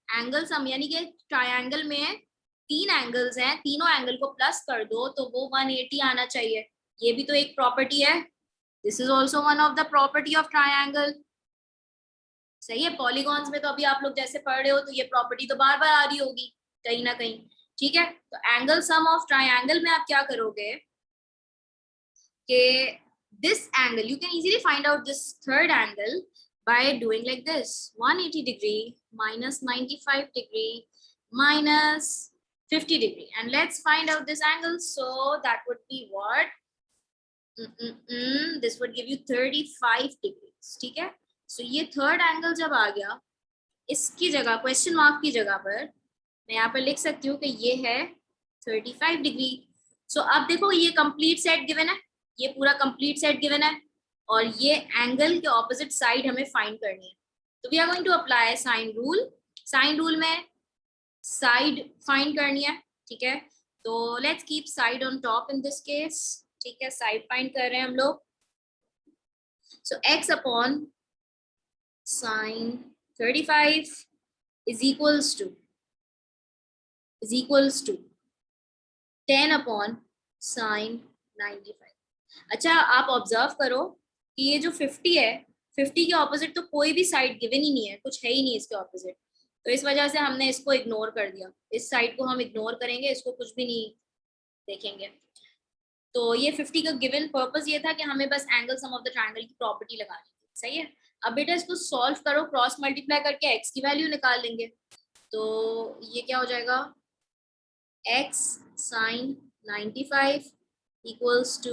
[SPEAKER 2] एंगल सम यानी कि ट्राइंगल में 3 एंगल्स हैं, तीनों एंगल को प्लस कर दो तो वो 180 आना चाहिए। ये भी तो एक प्रॉपर्टी है, this is also one of the property of triangle. सही है, पॉलीगॉन्स में तो अभी आप लोग जैसे पढ़ रहे हो तो ये प्रॉपर्टी तो बार बार आ रही होगी कहीं ना कहीं। ठीक है, तो एंगल सम ऑफ ट्राइंगल में आप क्या करोगे कि this angle, you can easily find out this third angle by doing like this: 180 degree minus 95 degree minus 50 degree, and let's find out this angle. So that would be what? This would give you 35 degrees. ठीक है, so ये थर्ड एंगल जब आ गया, इसकी जगह क्वेश्चन मार्क की जगह पर मैं यहाँ पर लिख सकती हूँ कि ये है 35 डिग्री। सो अब देखो ये कंप्लीट सेट गिवन है, ये पूरा कंप्लीट सेट गिवन है, और ये एंगल के ऑपोजिट साइड हमें फाइंड करनी है। तो we are going to apply sine rule. Sine rule में साइड फाइंड करनी है, ठीक है। तो let's keep side on top in this case. ठीक है, साइड फाइंड कर रहे हैं हम लोग। So x upon sine 35 is equals to 10 upon sine 95। अच्छा, आप ऑब्जर्व करो कि ये जो 50 है, 50 के ऑपोजिट तो कोई भी साइड गिवन ही नहीं है, कुछ है ही नहीं इसके ऑपोजिट, तो इस वजह से हमने इसको इग्नोर कर दिया। इस साइड को हम इग्नोर करेंगे, इसको कुछ भी नहीं देखेंगे। तो ये 50 का गिवन पर्पस ये था कि हमें बस angle sum of the triangle की प्रॉपर्टी लगानी थी। सही है, अब बेटा इसको सॉल्व करो, क्रॉस मल्टीप्लाई करके एक्स की वैल्यू निकाल लेंगे। तो ये क्या हो जाएगा, x sin 95 equals to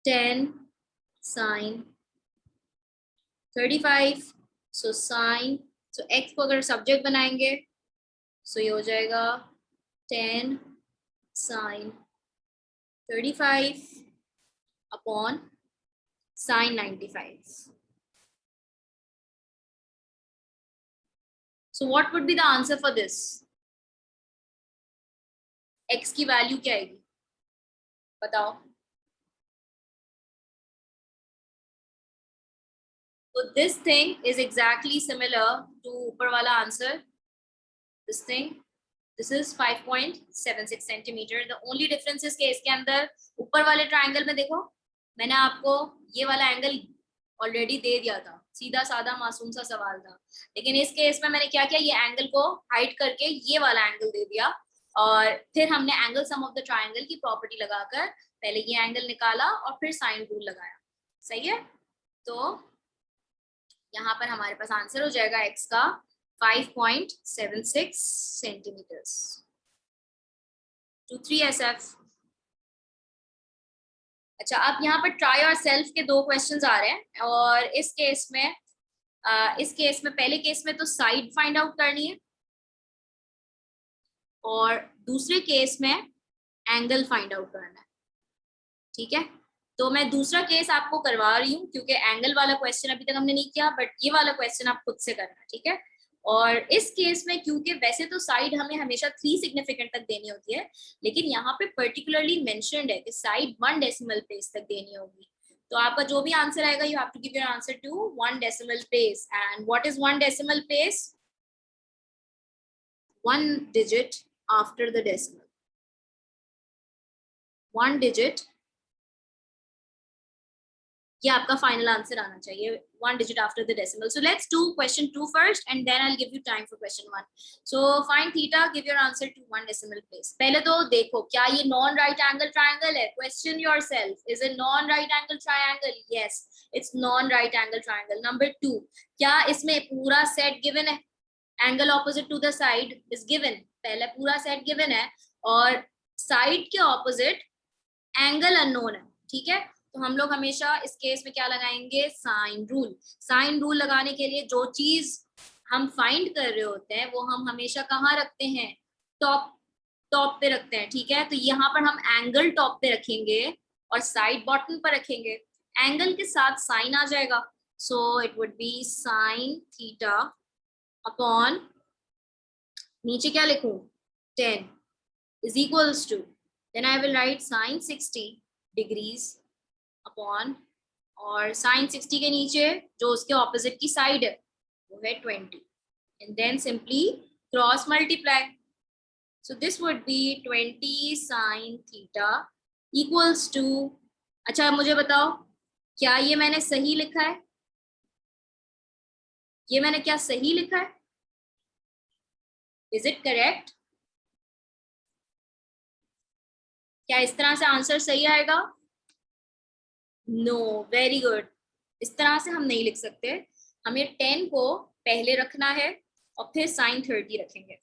[SPEAKER 2] 10 sin 35। So sine, so x को अगर सब्जेक्ट बनाएंगे सो ये हो जाएगा 10 sin 35 upon sin 95। So what would be the answer for this? x की वैल्यू क्या आएगी बताओ। So this thing is exactly similar to ऊपर वाला answer. This thing, this is 5.76 centimetre. The only difference is कि इसके अंदर ऊपर वाले ट्रायंगल में देखो, मैंने आपको ये वाला एंगल ऑलरेडी दे दिया था, सीधा साधा मासूम सा सवाल था। लेकिन इस केस में मैंने क्या किया, ये एंगल को हाइड करके ये वाला एंगल दे दिया, और फिर हमने angle sum of the triangle की प्रॉपर्टी लगाकर पहले ये एंगल निकाला और फिर साइन रूल लगाया। सही है, तो यहाँ पर हमारे पास आंसर हो जाएगा x का 5.76 सेंटीमीटर्स। 2-3SF। अच्छा, अब यहाँ पर ट्राई और सेल्फ के दो क्वेश्चंस आ रहे हैं, और इस केस में पहले केस में तो साइड फाइंड आउट करनी है, और दूसरे केस में एंगल फाइंड आउट करना है। ठीक है, तो मैं दूसरा केस आपको करवा रही हूँ क्योंकि एंगल वाला क्वेश्चन अभी तक हमने नहीं किया, बट ये वाला क्वेश्चन आप खुद से करना। ठीक है, और इस केस में क्योंकि वैसे तो साइड हमें हमेशा 3 सिग्निफिकेंट तक देनी होती है, लेकिन यहाँ पे पर्टिकुलरली मेंशन्ड है कि साइड 1 डेसिमल प्लेस तक देनी होगी। तो आपका जो भी आंसर आएगा, you have to give your answer to 1 decimal place. And what is 1 decimal place? 1 digit after the decimal। 1 digit, ये आपका फाइनल आंसर आना चाहिए 1 digit after the decimal. So let's do question 2 first and then I'll give you time for question 1. So find theta, give your answer to 1 decimal place. पहले तो देखो क्या ये non right angle triangle है? Question yourself, is it non right angle triangle? Yes, it's non right angle triangle. Number 2, क्या इसमें पूरा set given है? Angle opposite to the side is given. पहले पूरा set given है और side के opposite angle unknown है, ठीक है? तो हम लोग हमेशा इस केस में क्या लगाएंगे? Sign rule. साइन रूल लगाने के लिए जो चीज हम फाइंड कर रहे होते हैं वो हम हमेशा कहाँ रखते हैं? टॉप पे रखते हैं, ठीक है? तो यहाँ पर हम एंगल टॉप पे रखेंगे और साइड बॉटम पर रखेंगे. एंगल के साथ साइन आ जाएगा, so it would be sine theta upon, नीचे क्या लिखूं? 10 is equals to, then I will write sin 60 degrees upon, और साइन 60 के नीचे जो उसके ऑपोजिट की साइड है वो है 20, and then simply cross multiply. So this would be 20 sine theta equals to, अच्छा मुझे बताओ क्या ये मैंने सही लिखा है? ये मैंने क्या सही लिखा है? Is it correct? क्या इस तरह से आंसर सही आएगा? No, very good. इस तरह से हम नहीं लिख सकते, हमें 10 को पहले रखना है और फिर साइन 30 रखेंगे.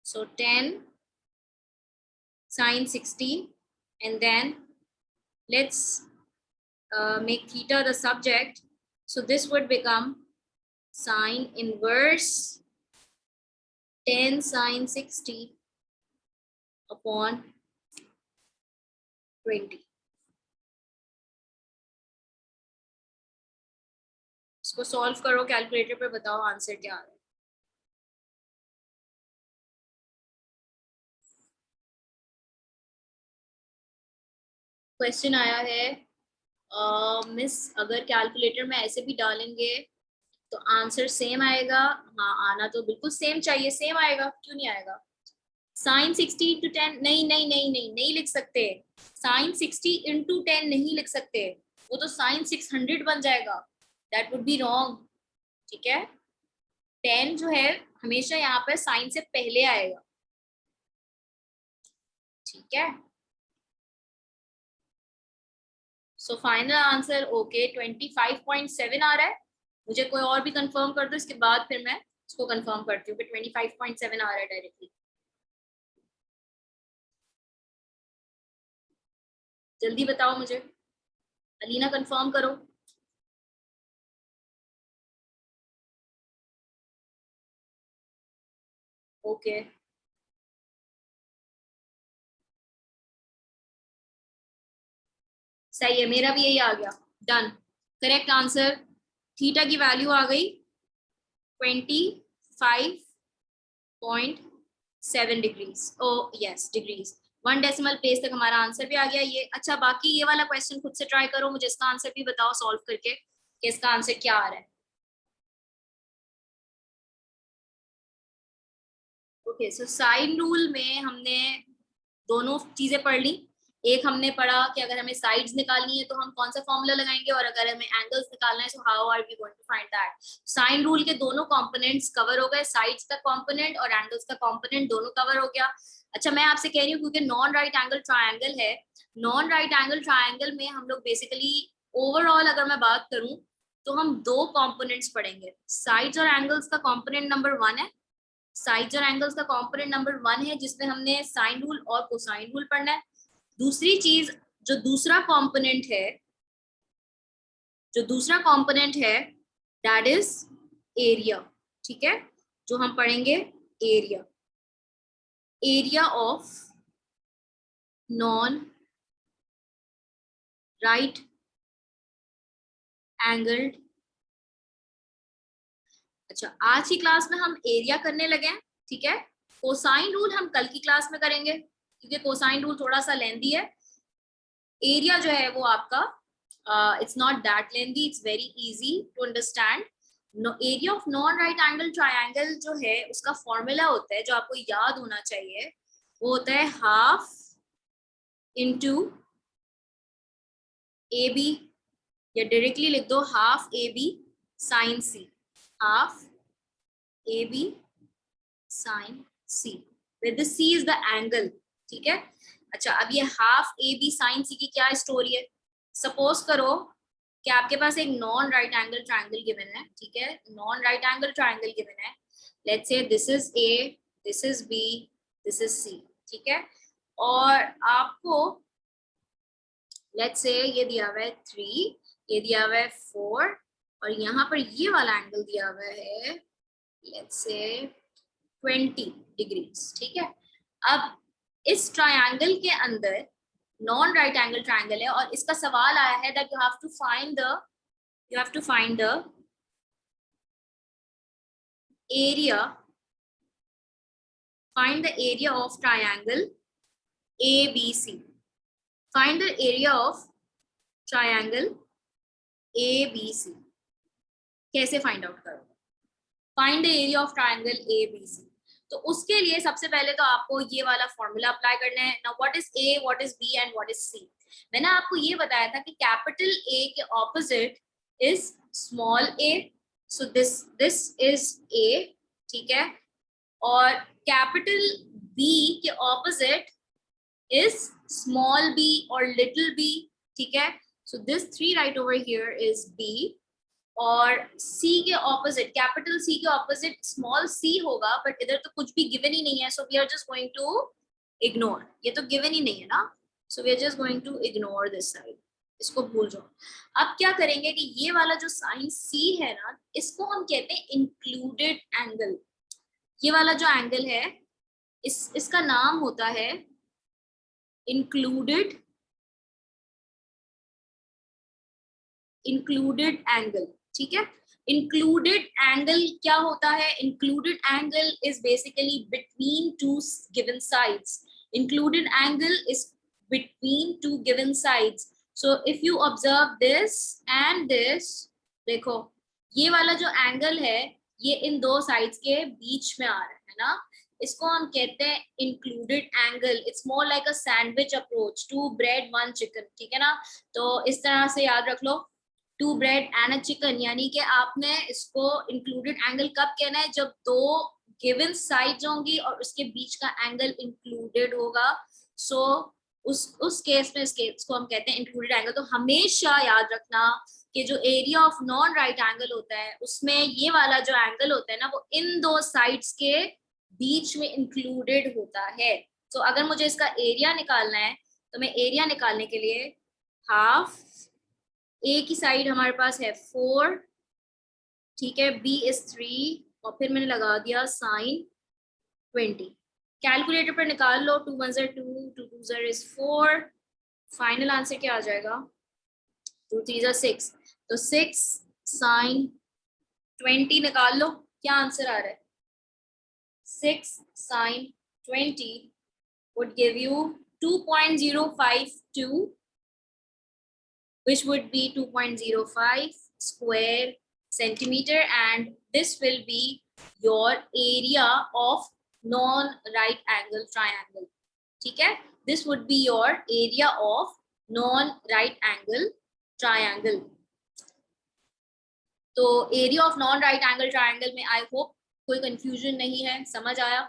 [SPEAKER 2] So 10 sine 60 and then let's make theta the subject, so this would become sine inverse 10 sin 60 upon 20. इसको सॉल्व करो कैलकुलेटर पे, बताओ आंसर क्या आ रहा है. क्वेश्चन आया है मिस अगर कैलकुलेटर में ऐसे भी डालेंगे तो आंसर सेम आएगा? हाँ, आना तो बिल्कुल सेम चाहिए, सेम आएगा, क्यों नहीं आएगा? साइन 60 into 10, नहीं नहीं नहीं नहीं नहीं लिख सकते. साइन 60 into 10 नहीं लिख सकते, वो तो साइन 600 बन जाएगा. दैट वुड बी रॉन्ग, ठीक है? 10 जो है हमेशा यहाँ पर साइन से पहले आएगा, ठीक है? सो फाइनल आंसर ओके 25.7 आ रहा है. मुझे कोई और भी कंफर्म कर दो, इसके बाद फिर मैं इसको कंफर्म करती हूँ कि 25.7 आ रहा है डायरेक्टली. जल्दी बताओ मुझे, अलीना कंफर्म करो. ओके सही है, मेरा भी यही आ गया. Done, correct answer. थीटा की वैल्यू आ गई 25.7 डिग्रीज. ओ यस, डिग्रीज. 1 डेसिमल प्लेस तक हमारा आंसर भी आ गया ये. अच्छा, बाकी ये वाला क्वेश्चन खुद से ट्राई करो, मुझे इसका आंसर भी बताओ सॉल्व करके कि इसका आंसर क्या आ रहा है. ओके, सो साइन रूल में हमने दोनों चीजें पढ़ ली. एक हमने पढ़ा कि अगर हमें साइड्स निकालनी है तो हम कौन सा फॉर्मूला लगाएंगे, और अगर हमें एंगल्स निकालना है so how are we going to find that. Sine rule के दोनों कंपोनेंट्स कवर हो गए, साइड्स का कंपोनेंट और एंगल्स का कंपोनेंट दोनों कवर हो गया. अच्छा, मैं आपसे कह रही हूँ क्योंकि नॉन राइट एंगल ट्रायंगल है, नॉन राइट एंगल ट्रायंगल में हम लोग बेसिकली ओवरऑल अगर मैं बात करूं तो हम दो कंपोनेंट्स पढ़ेंगे. साइड्स और एंगल्स का कंपोनेंट नंबर 1 है, साइड्स और एंगल्स का कंपोनेंट नंबर 1 है जिसमें हमने साइन रूल और कोसाइन रूल पढ़ना है. दूसरी चीज, जो दूसरा कंपोनेंट है, जो दूसरा कंपोनेंट है दैट इज एरिया, ठीक है? जो हम पढ़ेंगे area, area of non right angled. अच्छा, आज की क्लास में हम एरिया करने लगे हैं, ठीक है? कोसाइन रूल हम कल की क्लास में करेंगे क्योंकि कोसाइन रूल थोड़ा सा लेंथी है. एरिया जो है वो आपका it's not that lengthy, it's very easy to understand. Area of non right angle triangle जो है उसका फॉर्मूला होता है जो आपको याद होना चाहिए, वो होता है हाफ into AB, या डायरेक्टली लिख दो half AB sin C, half AB sin C, where the C is the angle. ठीक है, अच्छा अब ये हाफ AB sin C की क्या स्टोरी है? सपोज करो कि आपके पास एक non right angle triangle given है, ठीक है, non right angle triangle given है, let's say this is A, this is B, this is C, ठीक है, और आपको लेट्स से ये दिया हुआ है 3, ये दिया हुआ है 4, और यहाँ पर ये वाला एंगल दिया हुआ है लेट्स से 20 डिग्रीज, ठीक है। अब इस ट्रायंगल के अंदर नॉन राइट एंगल ट्रायंगल है और इसका सवाल आया है that you have to find the area of triangle ABC. Find the area of triangle ABC. कैसे फाइंड आउट करोगे? Find the area of triangle ABC. तो उसके लिए सबसे पहले तो आपको ये वाला फॉर्मूला अप्लाई करना है. Now what is A, what is B and what is C? मैंने आपको ये बताया था कि कैपिटल A के opposite is small a, so this is A, ठीक है, और कैपिटल B के opposite is small b or little b, ठीक है, so this 3 right over here is B, और C के ऑपोजिट कैपिटल C के ऑपोजिट स्मॉल c होगा, बट इधर तो कुछ भी गिवन ही नहीं है, so we are just going to ignore, ये तो गिवन ही नहीं है ना, so we are just going to ignore this side, इसको भूल जाओ. अब क्या करेंगे कि ये वाला जो साइन C है ना, इसको हम कहते हैं इंक्लूडेड एंगल. ये वाला जो एंगल है इसका नाम होता है included एंगल, ठीक है. इंक्लूडेड एंगल क्या होता है? Included angle is basically between two given sides. Included angle is between two given sides. So if you observe this and this, देखो ये वाला जो एंगल है ये इन दो साइड्स के बीच में आ रहा है ना, इसको हम कहते हैं included angle. It's more like a sandwich approach, 2 bread 1 chicken, ठीक है ना. तो इस तरह से याद रख लो, 2 ब्रेड एंड अ चिकन, यानी कि आपने इसको इंक्लूडेड एंगल कब कहना है? जब दो गिवन साइड्स होंगी और उसके बीच का एंगल इंक्लूडेड होगा. सो उस केस में इसको हम कहते हैं इंक्लूडेड एंगल. तो हमेशा याद रखना कि जो area of non right angle होता है उसमें ये वाला जो एंगल होता है ना, वो इन दो साइड्स के बीच में इंक्लूडेड होता है. तो अगर मुझे इसका एरिया निकालना है तो मैं एरिया निकालने के लिए हाफ A की साइड हमारे पास है 4, ठीक है, B इज 3, और फिर मैंने लगा दिया साइन 20. कैलकुलेटर पर निकाल लो, 2 1 2, 2 2 इज 4. फाइनल आंसर क्या आ जाएगा? 2 3 6. तो 6 साइन 20 निकाल लो, क्या आंसर आ रहा है? 6 sin 20 would give you 2.052, which would be 2.05 square centimeter, and this will be your area of non-right angle triangle. ठीक है, this would be your area of non-right angle triangle. तो area of non right angle triangle में आई होप कोई कंफ्यूजन नहीं है, समझ आया.